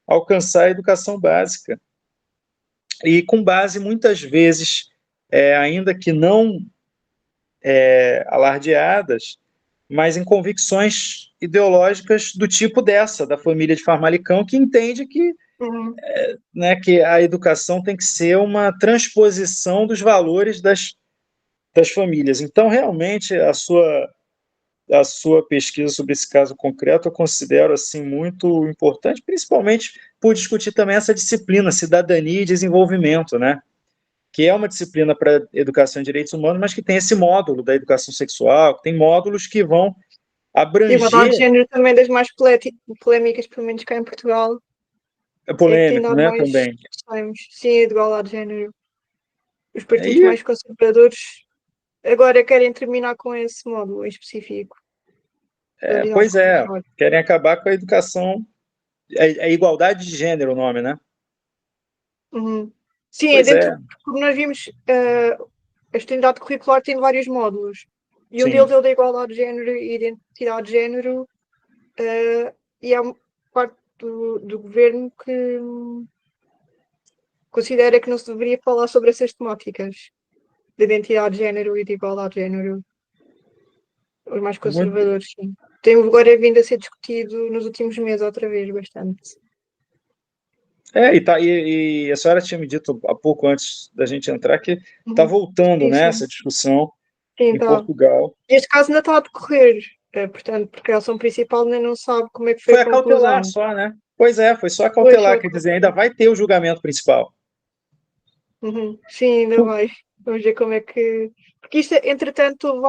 alcançar a educação básica. E com base, muitas vezes, ainda que não alardeadas, mas em convicções ideológicas do tipo dessa, da família de Famalicão, que entende que, que a educação tem que ser uma transposição dos valores das famílias. Então, realmente, a sua pesquisa sobre esse caso concreto eu considero assim muito importante, principalmente por discutir também essa disciplina, cidadania e desenvolvimento, né? Que é uma disciplina para educação e direitos humanos, mas que tem esse módulo da educação sexual, que tem módulos que vão abranger... E igualdade de género também das mais polémicas, pelo menos cá em Portugal. É polêmico, né, também. Sim, a igualdade de género. Os partidos mais conservadores agora querem terminar com esse módulo em específico. Pois querem acabar com a educação, a igualdade de gênero, o nome, né? Sim, como nós vimos, a estudante curricular tem vários módulos. E um deles é o da igualdade de género e identidade de género, e há parte do governo que considera que não se deveria falar sobre essas temáticas de identidade de género e de igualdade de género. Os mais conservadores, sim. Tem agora vindo a ser discutido nos últimos meses outra vez, bastante. E a senhora tinha me dito há pouco antes da gente entrar que está voltando, né, essa discussão em Portugal. Neste caso ainda está a decorrer, portanto, porque a ação principal ainda não sabe como é que foi a conclusão. Foi a cautelar só, né? Pois foi só a cautelar, quer dizer, ainda vai ter o julgamento principal. Sim, ainda vai. Vamos ver como é que... Porque isto, entretanto,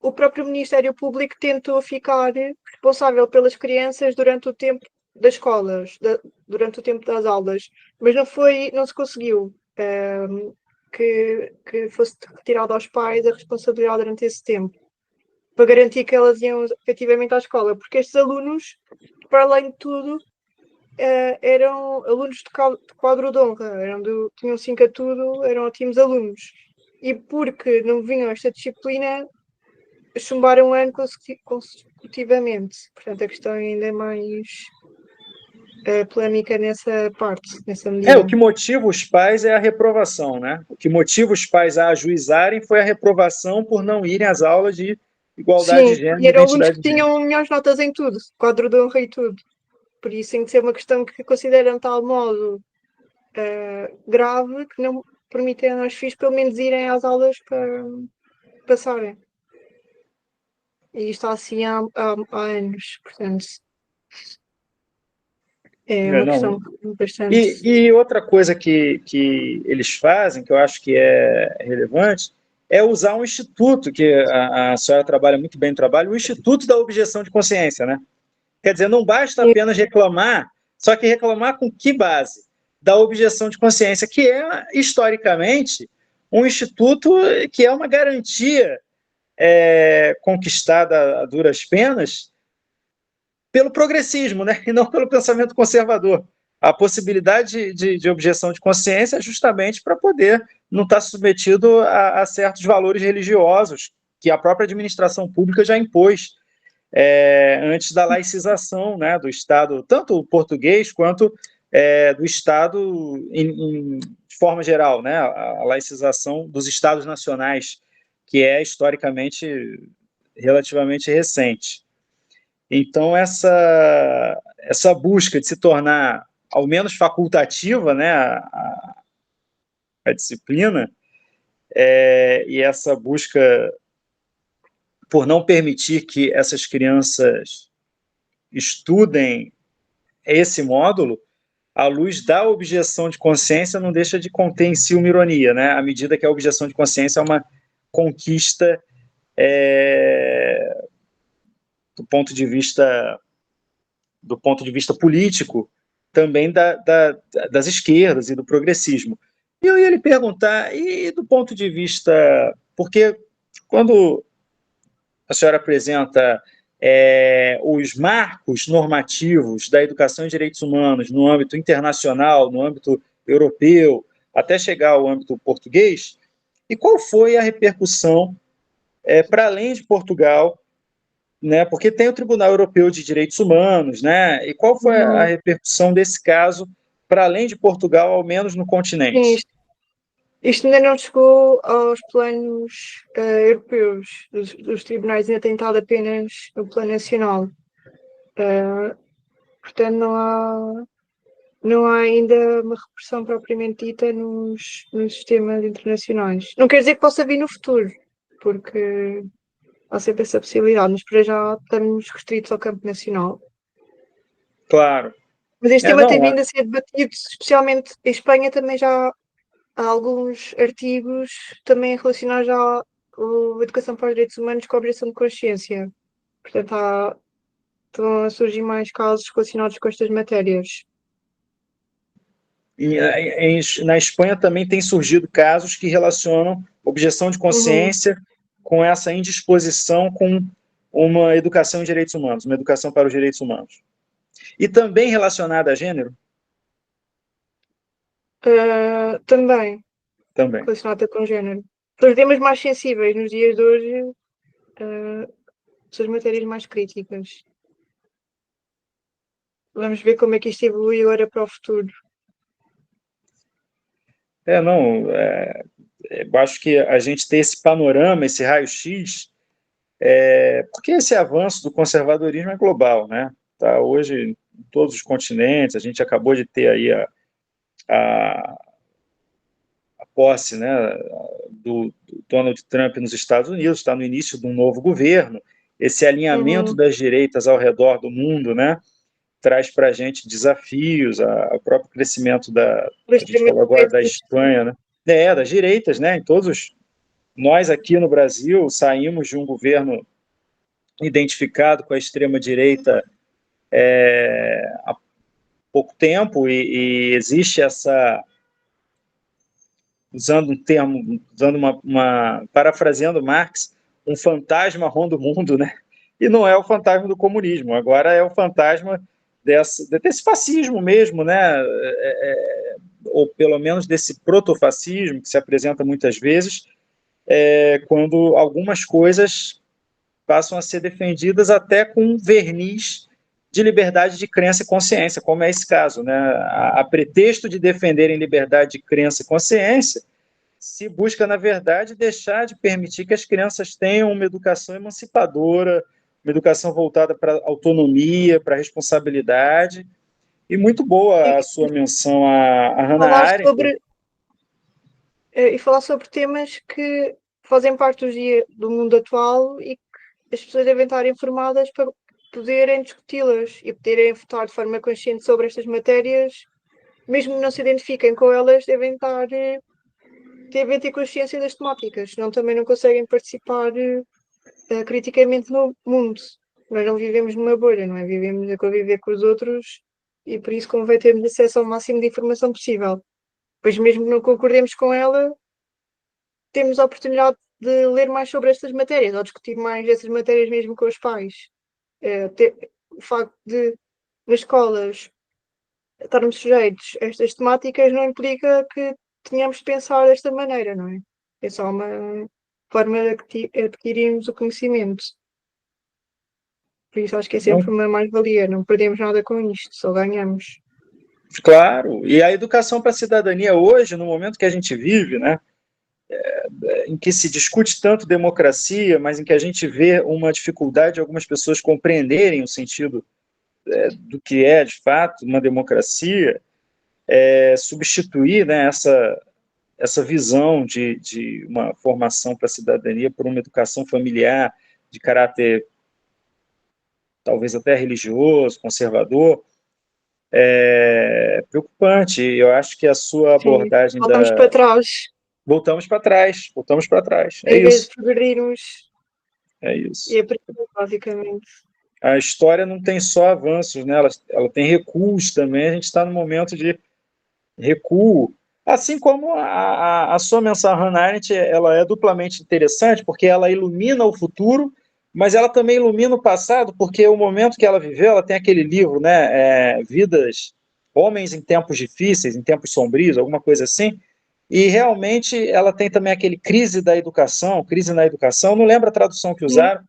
o próprio Ministério Público tentou ficar responsável pelas crianças durante o tempo das escolas, durante o tempo das aulas, mas não se conseguiu que fosse retirada aos pais a responsabilidade durante esse tempo, para garantir que elas iam efetivamente à escola, porque estes alunos, para além de tudo, eram alunos de quadro de honra, tinham 5 a tudo, eram ótimos alunos. E porque não vinham esta disciplina, chumbaram um ano consecutivamente. Portanto, a questão ainda é mais polémica nessa parte, nessa medida. O que motiva os pais é a reprovação, né? O que motiva os pais a ajuizarem foi a reprovação por não irem às aulas de igualdade de Sim, gênero e e eram alunos identidade que de gênero. tinham melhores notas em tudo, quadro de honra e tudo. Por isso tem que ser uma questão que consideram de tal modo grave que não permitem aos filhos pelo menos irem às aulas para passarem. E isto está assim há anos, portanto é uma Não. questão bastante. E outra coisa que eles fazem, que eu acho que é relevante, é usar um instituto, que a senhora trabalha muito bem no trabalho, o Instituto da Objeção de Consciência, né? Quer dizer, não basta apenas reclamar, só que reclamar com que base? Da objeção de consciência, que é, historicamente, um instituto que é uma garantia conquistada a duras penas pelo progressismo, né? E não pelo pensamento conservador. A possibilidade de objeção de consciência é justamente para poder não estar submetido a certos valores religiosos que a própria administração pública já impôs antes da laicização, né, do Estado, tanto o português quanto do Estado de forma geral, né, a laicização dos Estados nacionais, que é historicamente relativamente recente. Então, essa busca de se tornar, ao menos facultativa, né, a disciplina, e essa busca por não permitir que essas crianças estudem esse módulo, à luz da objeção de consciência, não deixa de conter em si uma ironia, né? À medida que a objeção de consciência é uma conquista do ponto de vista político, também das esquerdas e do progressismo. E eu ia lhe perguntar, e do ponto de vista... Porque quando a senhora apresenta os marcos normativos da educação em direitos humanos no âmbito internacional, no âmbito europeu, até chegar ao âmbito português, e qual foi a repercussão para além de Portugal, né? Porque tem o Tribunal Europeu de Direitos Humanos, né? E qual foi a repercussão desse caso para além de Portugal, ao menos no continente? Isto ainda não chegou aos planos europeus, dos tribunais, ainda tem estado apenas no plano nacional. Portanto, não há ainda uma repressão propriamente dita nos sistemas internacionais. Não quer dizer que possa vir no futuro, porque há sempre essa possibilidade, mas para já estamos restritos ao campo nacional. Claro. Mas este tema tem vindo a ser debatido, especialmente em Espanha também já há alguns artigos também relacionados à educação para os direitos humanos com a objeção de consciência. Portanto, estão a surgir mais casos relacionados com estas matérias. Na Espanha também tem surgido casos que relacionam objeção de consciência com essa indisposição com uma educação em direitos humanos, uma educação para os direitos humanos. E também relacionada a gênero? Também. Também. Relacionada com género. São os temas mais sensíveis nos dias de hoje, são as matérias mais críticas. Vamos ver como é que isto evolui agora para o futuro. Eu acho que a gente tem esse panorama, esse raio-x, porque esse avanço do conservadorismo é global, né? Tá hoje em todos os continentes, a gente acabou de ter aí a posse, né, do Donald Trump nos Estados Unidos, está no início de um novo governo, esse alinhamento das direitas ao redor do mundo, né, traz para a gente desafios, o próprio crescimento a gente falou agora da Espanha, né, das direitas, né, nós aqui no Brasil saímos de um governo identificado com a extrema-direita há pouco tempo e existe usando um termo, parafraseando Marx, um fantasma ronda o mundo, né? E não é o fantasma do comunismo, agora é o fantasma desse fascismo mesmo, né? Ou pelo menos desse protofascismo que se apresenta muitas vezes, quando algumas coisas passam a ser defendidas até com verniz de liberdade de crença e consciência, como é esse caso, né? A pretexto de defenderem liberdade de crença e consciência, se busca, na verdade, deixar de permitir que as crianças tenham uma educação emancipadora, uma educação voltada para a autonomia, para a responsabilidade. E muito boa a E sua menção a Hannah falar Arendt. sobre, e falar sobre temas que fazem parte do mundo atual e que as pessoas devem estar informadas para poderem discuti-las e poderem votar de forma consciente sobre estas matérias, mesmo que não se identifiquem com elas, devem ter consciência das temáticas, senão também não conseguem participar criticamente no mundo. Nós não vivemos numa bolha, não é? Vivemos a conviver com os outros e por isso convém termos acesso ao máximo de informação possível. Pois mesmo que não concordemos com ela, temos a oportunidade de ler mais sobre estas matérias ou discutir mais essas matérias mesmo com os pais. O facto de, nas escolas, estarmos sujeitos a estas temáticas não implica que tenhamos de pensar desta maneira, não é? É só uma forma de adquirirmos o conhecimento. Por isso acho que é sempre Não, uma mais-valia, não perdemos nada com isto, só ganhamos. claro, e a educação para a cidadania hoje, no momento que a gente vive, né, em que se discute tanto democracia, mas em que a gente vê uma dificuldade de algumas pessoas compreenderem o sentido do que é, de fato, uma democracia, substituir, né, essa visão de uma formação para a cidadania por uma educação familiar de caráter talvez até religioso, conservador, é preocupante. Eu acho que a sua Sim, abordagem voltamos para da... trás, Voltamos para trás. É em vez isso, de progredirmos é e isso. aprender, basicamente. A história não tem só avanços, né? Ela tem recuos também. A gente está no momento de recuo. Assim como a sua menção a Hannah Arendt, ela é duplamente interessante, porque ela ilumina o futuro, mas ela também ilumina o passado, porque o momento que ela viveu, ela tem aquele livro, né, Vidas, Homens em Tempos Difíceis, em Tempos Sombrios, alguma coisa assim, e realmente ela tem também aquele crise na educação, não lembro a tradução que Sim, usaram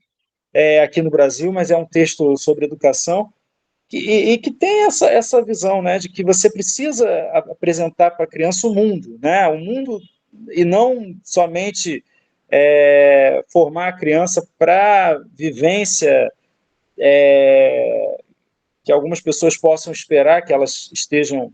aqui no Brasil, mas é um texto sobre educação, e que tem essa visão, né, de que você precisa apresentar para a criança o mundo, né, o mundo, e não somente formar a criança para vivência que algumas pessoas possam esperar que elas estejam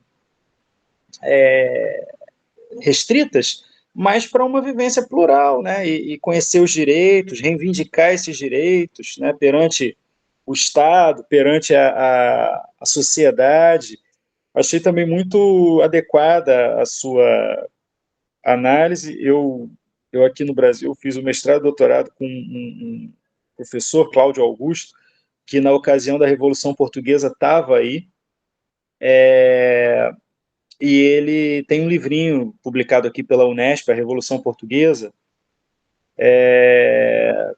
restritas, mas para uma vivência plural, né, e conhecer os direitos, reivindicar esses direitos, né, perante o Estado, perante a sociedade. Achei também muito adequada a sua análise. Eu aqui no Brasil fiz o mestrado e doutorado com um professor, Cláudio Augusto, que na ocasião da Revolução Portuguesa estava aí, e ele tem um livrinho publicado aqui pela Unesp, A Revolução Portuguesa. É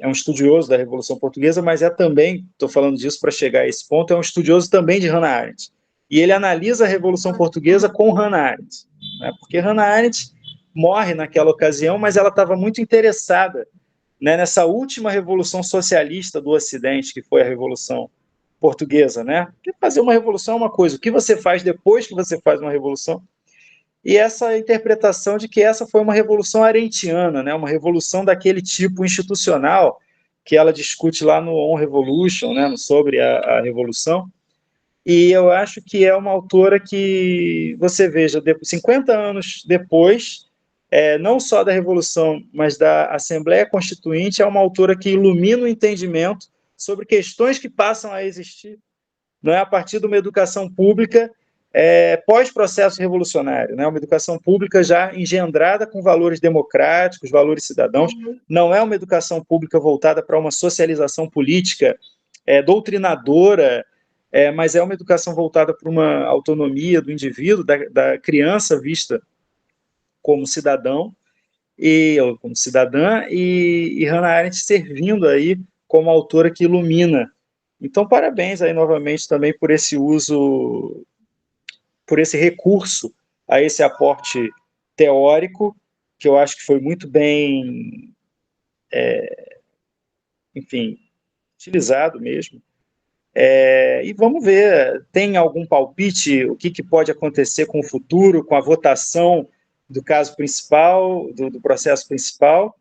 um estudioso da Revolução Portuguesa, mas é também, estou falando disso para chegar a esse ponto, é um estudioso também de Hannah Arendt. E ele analisa a Revolução Portuguesa com Hannah Arendt, né? Porque Hannah Arendt morre naquela ocasião, mas ela estava muito interessada, né, nessa última revolução socialista do Ocidente, que foi a Revolução Portuguesa, né? Porque fazer uma revolução é uma coisa, o que você faz depois que você faz uma revolução? E essa interpretação de que essa foi uma revolução arendtiana, né? Uma revolução daquele tipo institucional que ela discute lá no On Revolution, né? Sobre a revolução. E eu acho que é uma autora que, você veja, 50 anos depois, não só da Revolução, mas da Assembleia Constituinte, é uma autora que ilumina o entendimento sobre questões que passam a existir, não é, a partir de uma educação pública pós-processo revolucionário, né? Uma educação pública já engendrada com valores democráticos, valores cidadãos, uhum. não é uma educação pública voltada para uma socialização política doutrinadora, mas é uma educação voltada para uma autonomia do indivíduo, da criança vista como cidadão ou como cidadã, e Hannah Arendt servindo aí como autora que ilumina. Então, parabéns aí novamente também por esse uso, por esse recurso a esse aporte teórico, que eu acho que foi muito bem, enfim, utilizado mesmo. E vamos ver, tem algum palpite, o que pode acontecer com o futuro, com a votação do caso principal, do processo principal,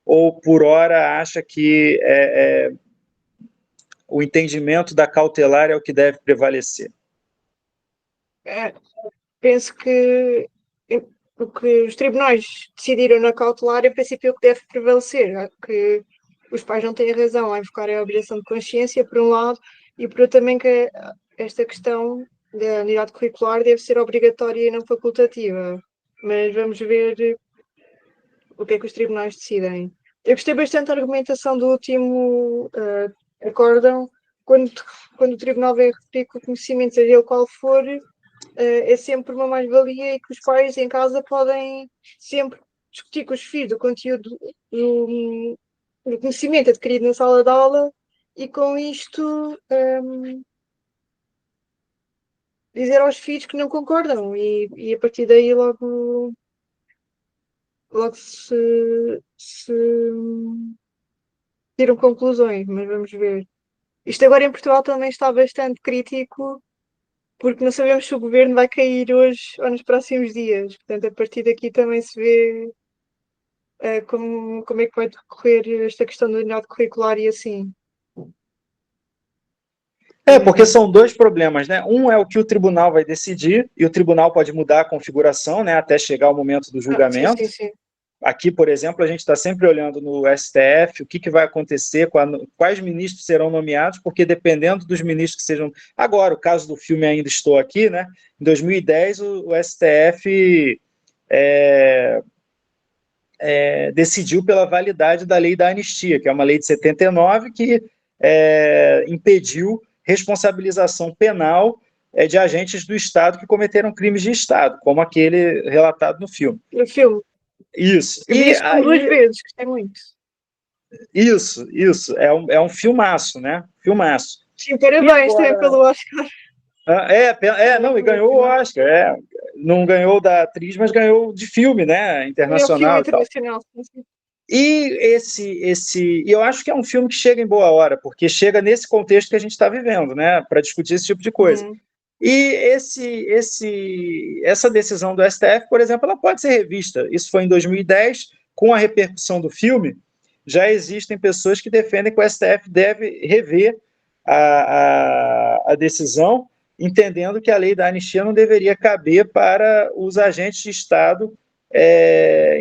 ou por hora acha que o entendimento da cautelar é o que deve prevalecer? Penso que o que os tribunais decidiram na cautelar, em princípio, é o que deve prevalecer, que os pais não têm razão a invocar a obrigação de consciência, por um lado, e por outro também que esta questão da unidade curricular deve ser obrigatória e não facultativa. Mas vamos ver o que é que os tribunais decidem. Eu gostei bastante da argumentação do último acórdão, quando o tribunal veio referir que o conhecimento, seja ele qual for, é sempre uma mais-valia e que os pais em casa podem sempre discutir com os filhos o conteúdo do conhecimento adquirido na sala de aula e com isto dizer aos filhos que não concordam e a partir daí logo se tiram conclusões, mas vamos ver. Isto agora em Portugal também está bastante crítico porque não sabemos se o governo vai cair hoje ou nos próximos dias. Portanto, a partir daqui também se vê como é que vai decorrer esta questão da unidade curricular e assim. Porque são dois problemas, né? Um é o que o tribunal vai decidir, e o tribunal pode mudar a configuração, né, até chegar o momento do julgamento. Sim. Aqui, por exemplo, a gente está sempre olhando no STF o que vai acontecer, quais ministros serão nomeados, porque dependendo dos ministros que sejam... Agora, o caso do filme Ainda Estou Aqui, né? Em 2010, o STF decidiu pela validade da lei da anistia, que é uma lei de 79 que impediu responsabilização penal de agentes do Estado que cometeram crimes de Estado, como aquele relatado no filme. No filme. Isso. Eu vi isso duas vezes, gostei muito. Isso. É um filmaço, né? Filmaço. Sim, parabéns também pelo Oscar. Não, e ganhou o Oscar. Não ganhou da atriz, mas ganhou de filme, né? Internacional. É filme internacional. E eu acho que é um filme que chega em boa hora, porque chega nesse contexto que a gente está vivendo, né? Para discutir esse tipo de coisa. E essa decisão do STF, por exemplo, ela pode ser revista. Isso foi em 2010, com a repercussão do filme, já existem pessoas que defendem que o STF deve rever a decisão, entendendo que a lei da anistia não deveria caber para os agentes de Estado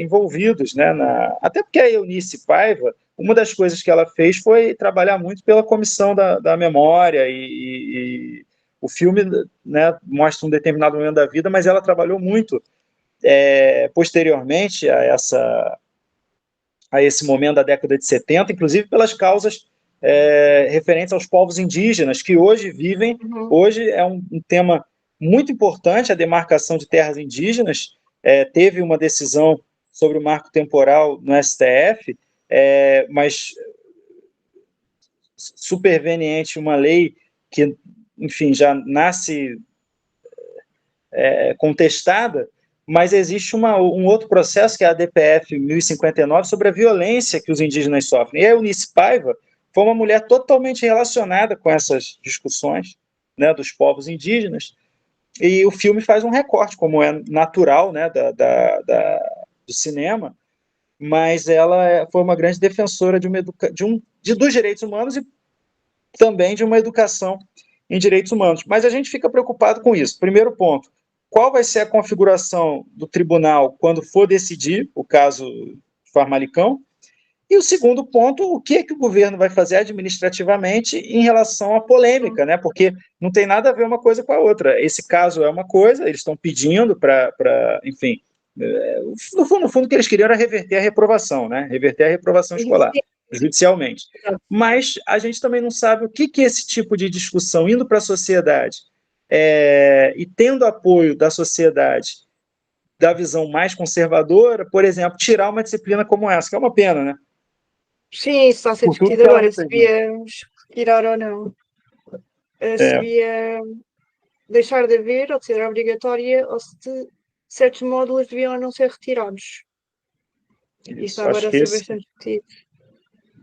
envolvidos, né? Até porque a Eunice Paiva, uma das coisas que ela fez foi trabalhar muito pela comissão da memória e o filme, né, mostra um determinado momento da vida, mas ela trabalhou muito posteriormente a esse momento da década de 70, inclusive pelas causas referentes aos povos indígenas, que hoje vivem, hoje é um tema muito importante, a demarcação de terras indígenas. Teve uma decisão sobre o marco temporal no STF, mas superveniente uma lei que, enfim, já nasce contestada, mas existe um outro processo, que é a DPF 1059, sobre a violência que os indígenas sofrem. E a Eunice Paiva foi uma mulher totalmente relacionada com essas discussões, né, dos povos indígenas, e o filme faz um recorte, como é natural, né, do cinema, mas ela foi uma grande defensora dos direitos humanos e também de uma educação em direitos humanos. Mas a gente fica preocupado com isso. Primeiro ponto, qual vai ser a configuração do tribunal quando for decidir o caso Famalicão? E o segundo ponto, o que o governo vai fazer administrativamente em relação à polêmica, né? Porque não tem nada a ver uma coisa com a outra. Esse caso é uma coisa, eles estão pedindo enfim, no fundo, o que eles queriam era reverter a reprovação, né? Reverter a reprovação escolar, judicialmente. Mas a gente também não sabe o que esse tipo de discussão, indo para a sociedade e tendo apoio da sociedade, da visão mais conservadora, por exemplo, tirar uma disciplina como essa, que é uma pena, né? Sim, isso está a ser discutido agora, se devíamos retirar ou não. Se devia deixar de haver, ou de ser obrigatória, ou se certos módulos deviam ou não ser retirados. Isso agora a ser bastante discutido.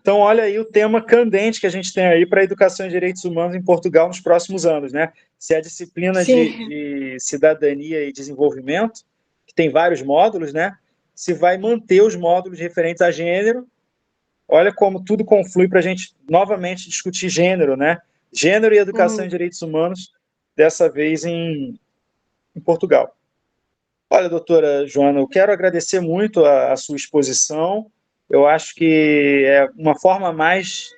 Então, olha aí o tema candente que a gente tem aí para a educação em direitos humanos em Portugal nos próximos anos, né? Se a disciplina de cidadania e desenvolvimento, que tem vários módulos, né? Se vai manter os módulos referentes a gênero. Olha como tudo conflui para a gente novamente discutir gênero, né? Gênero e educação em direitos humanos, dessa vez em Portugal. Olha, doutora Joana, eu quero agradecer muito a sua exposição. Eu acho que é uma forma mais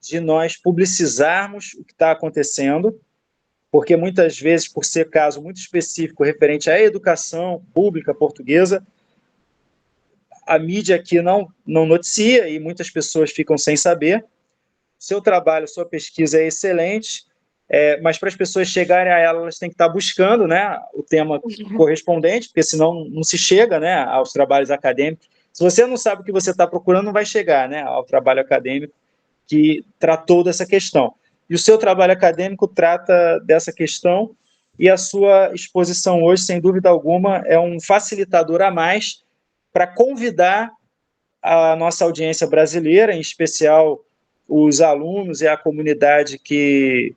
de nós publicizarmos o que está acontecendo, porque muitas vezes, por ser caso muito específico referente à educação pública portuguesa, a mídia aqui não noticia e muitas pessoas ficam sem saber. Seu trabalho, sua pesquisa é excelente, mas para as pessoas chegarem a ela, elas têm que estar buscando, né, o tema correspondente, porque senão não se chega, né, aos trabalhos acadêmicos. Se você não sabe o que você está procurando, não vai chegar, né, ao trabalho acadêmico que tratou dessa questão. E o seu trabalho acadêmico trata dessa questão, e a sua exposição hoje, sem dúvida alguma, é um facilitador a mais para convidar a nossa audiência brasileira, em especial os alunos e a comunidade que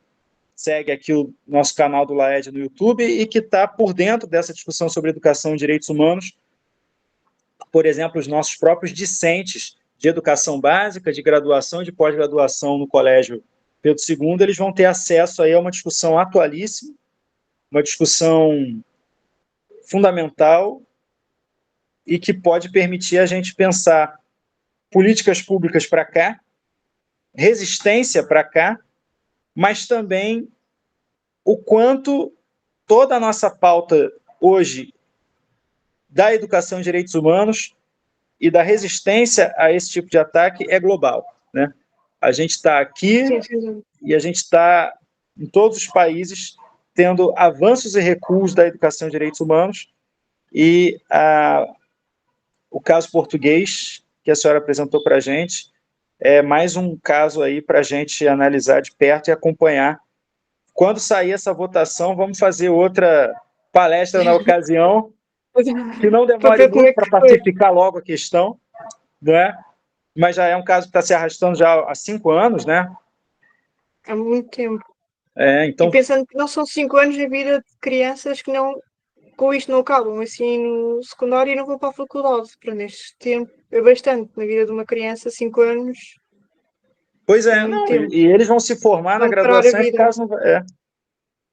segue aqui o nosso canal do LAED no YouTube e que está por dentro dessa discussão sobre educação e direitos humanos, por exemplo, os nossos próprios discentes de educação básica, de graduação e de pós-graduação no Colégio Pedro II, eles vão ter acesso aí a uma discussão atualíssima, uma discussão fundamental e que pode permitir a gente pensar políticas públicas para cá, resistência para cá, mas também o quanto toda a nossa pauta hoje da educação e direitos humanos e da resistência a esse tipo de ataque é global, né? A gente está aqui e a gente está em todos os países tendo avanços e recuos da educação e direitos humanos, e o caso português que a senhora apresentou para a gente é mais um caso aí para a gente analisar de perto e acompanhar. Quando sair essa votação, vamos fazer outra palestra na ocasião, que não demore muito para pacificar logo a questão, não é? Mas já é um caso que está se arrastando já há 5 anos, né? Há muito tempo. Então... E pensando que não são 5 anos na vida de crianças que não, com isto não acabam assim no secundário e não vão para a faculdade. Para neste tempo é bastante na vida de uma criança, 5 anos. Pois é, não, e eles vão se formar na graduação e caso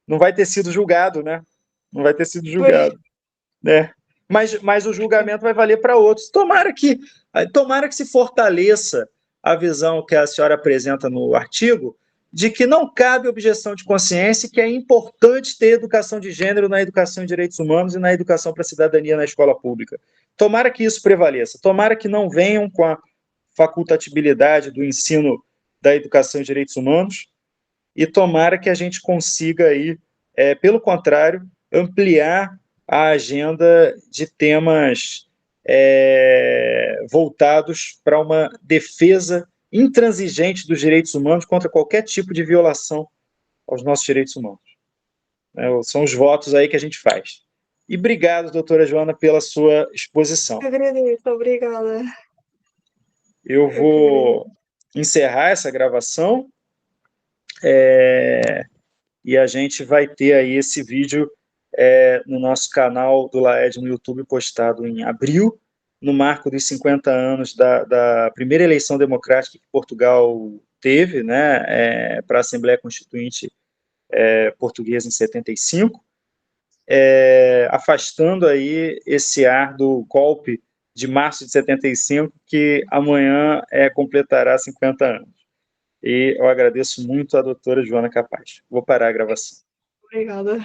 não vai ter sido julgado, né? Não vai ter sido julgado, né? Mas o julgamento vai valer para outros. Tomara que se fortaleça a visão que a senhora apresenta no artigo de que não cabe objeção de consciência e que é importante ter educação de gênero na educação em direitos humanos e na educação para a cidadania na escola pública. Tomara que isso prevaleça. Tomara que não venham com a facultatibilidade do ensino da educação em direitos humanos e tomara que a gente consiga aí, pelo contrário, ampliar a agenda de temas voltados para uma defesa intransigente dos direitos humanos contra qualquer tipo de violação aos nossos direitos humanos. São os votos aí que a gente faz. E obrigado, doutora Joana, pela sua exposição. Agradeço, obrigada. Eu vou encerrar essa gravação e a gente vai ter aí esse vídeo no nosso canal do LAED no YouTube, postado em abril, no marco dos 50 anos da primeira eleição democrática que Portugal teve, né, para a Assembleia Constituinte Portuguesa em 75, afastando aí esse ar do golpe de março de 75, que amanhã completará 50 anos. E eu agradeço muito a doutora Joana Capaz. Vou parar a gravação. Obrigada.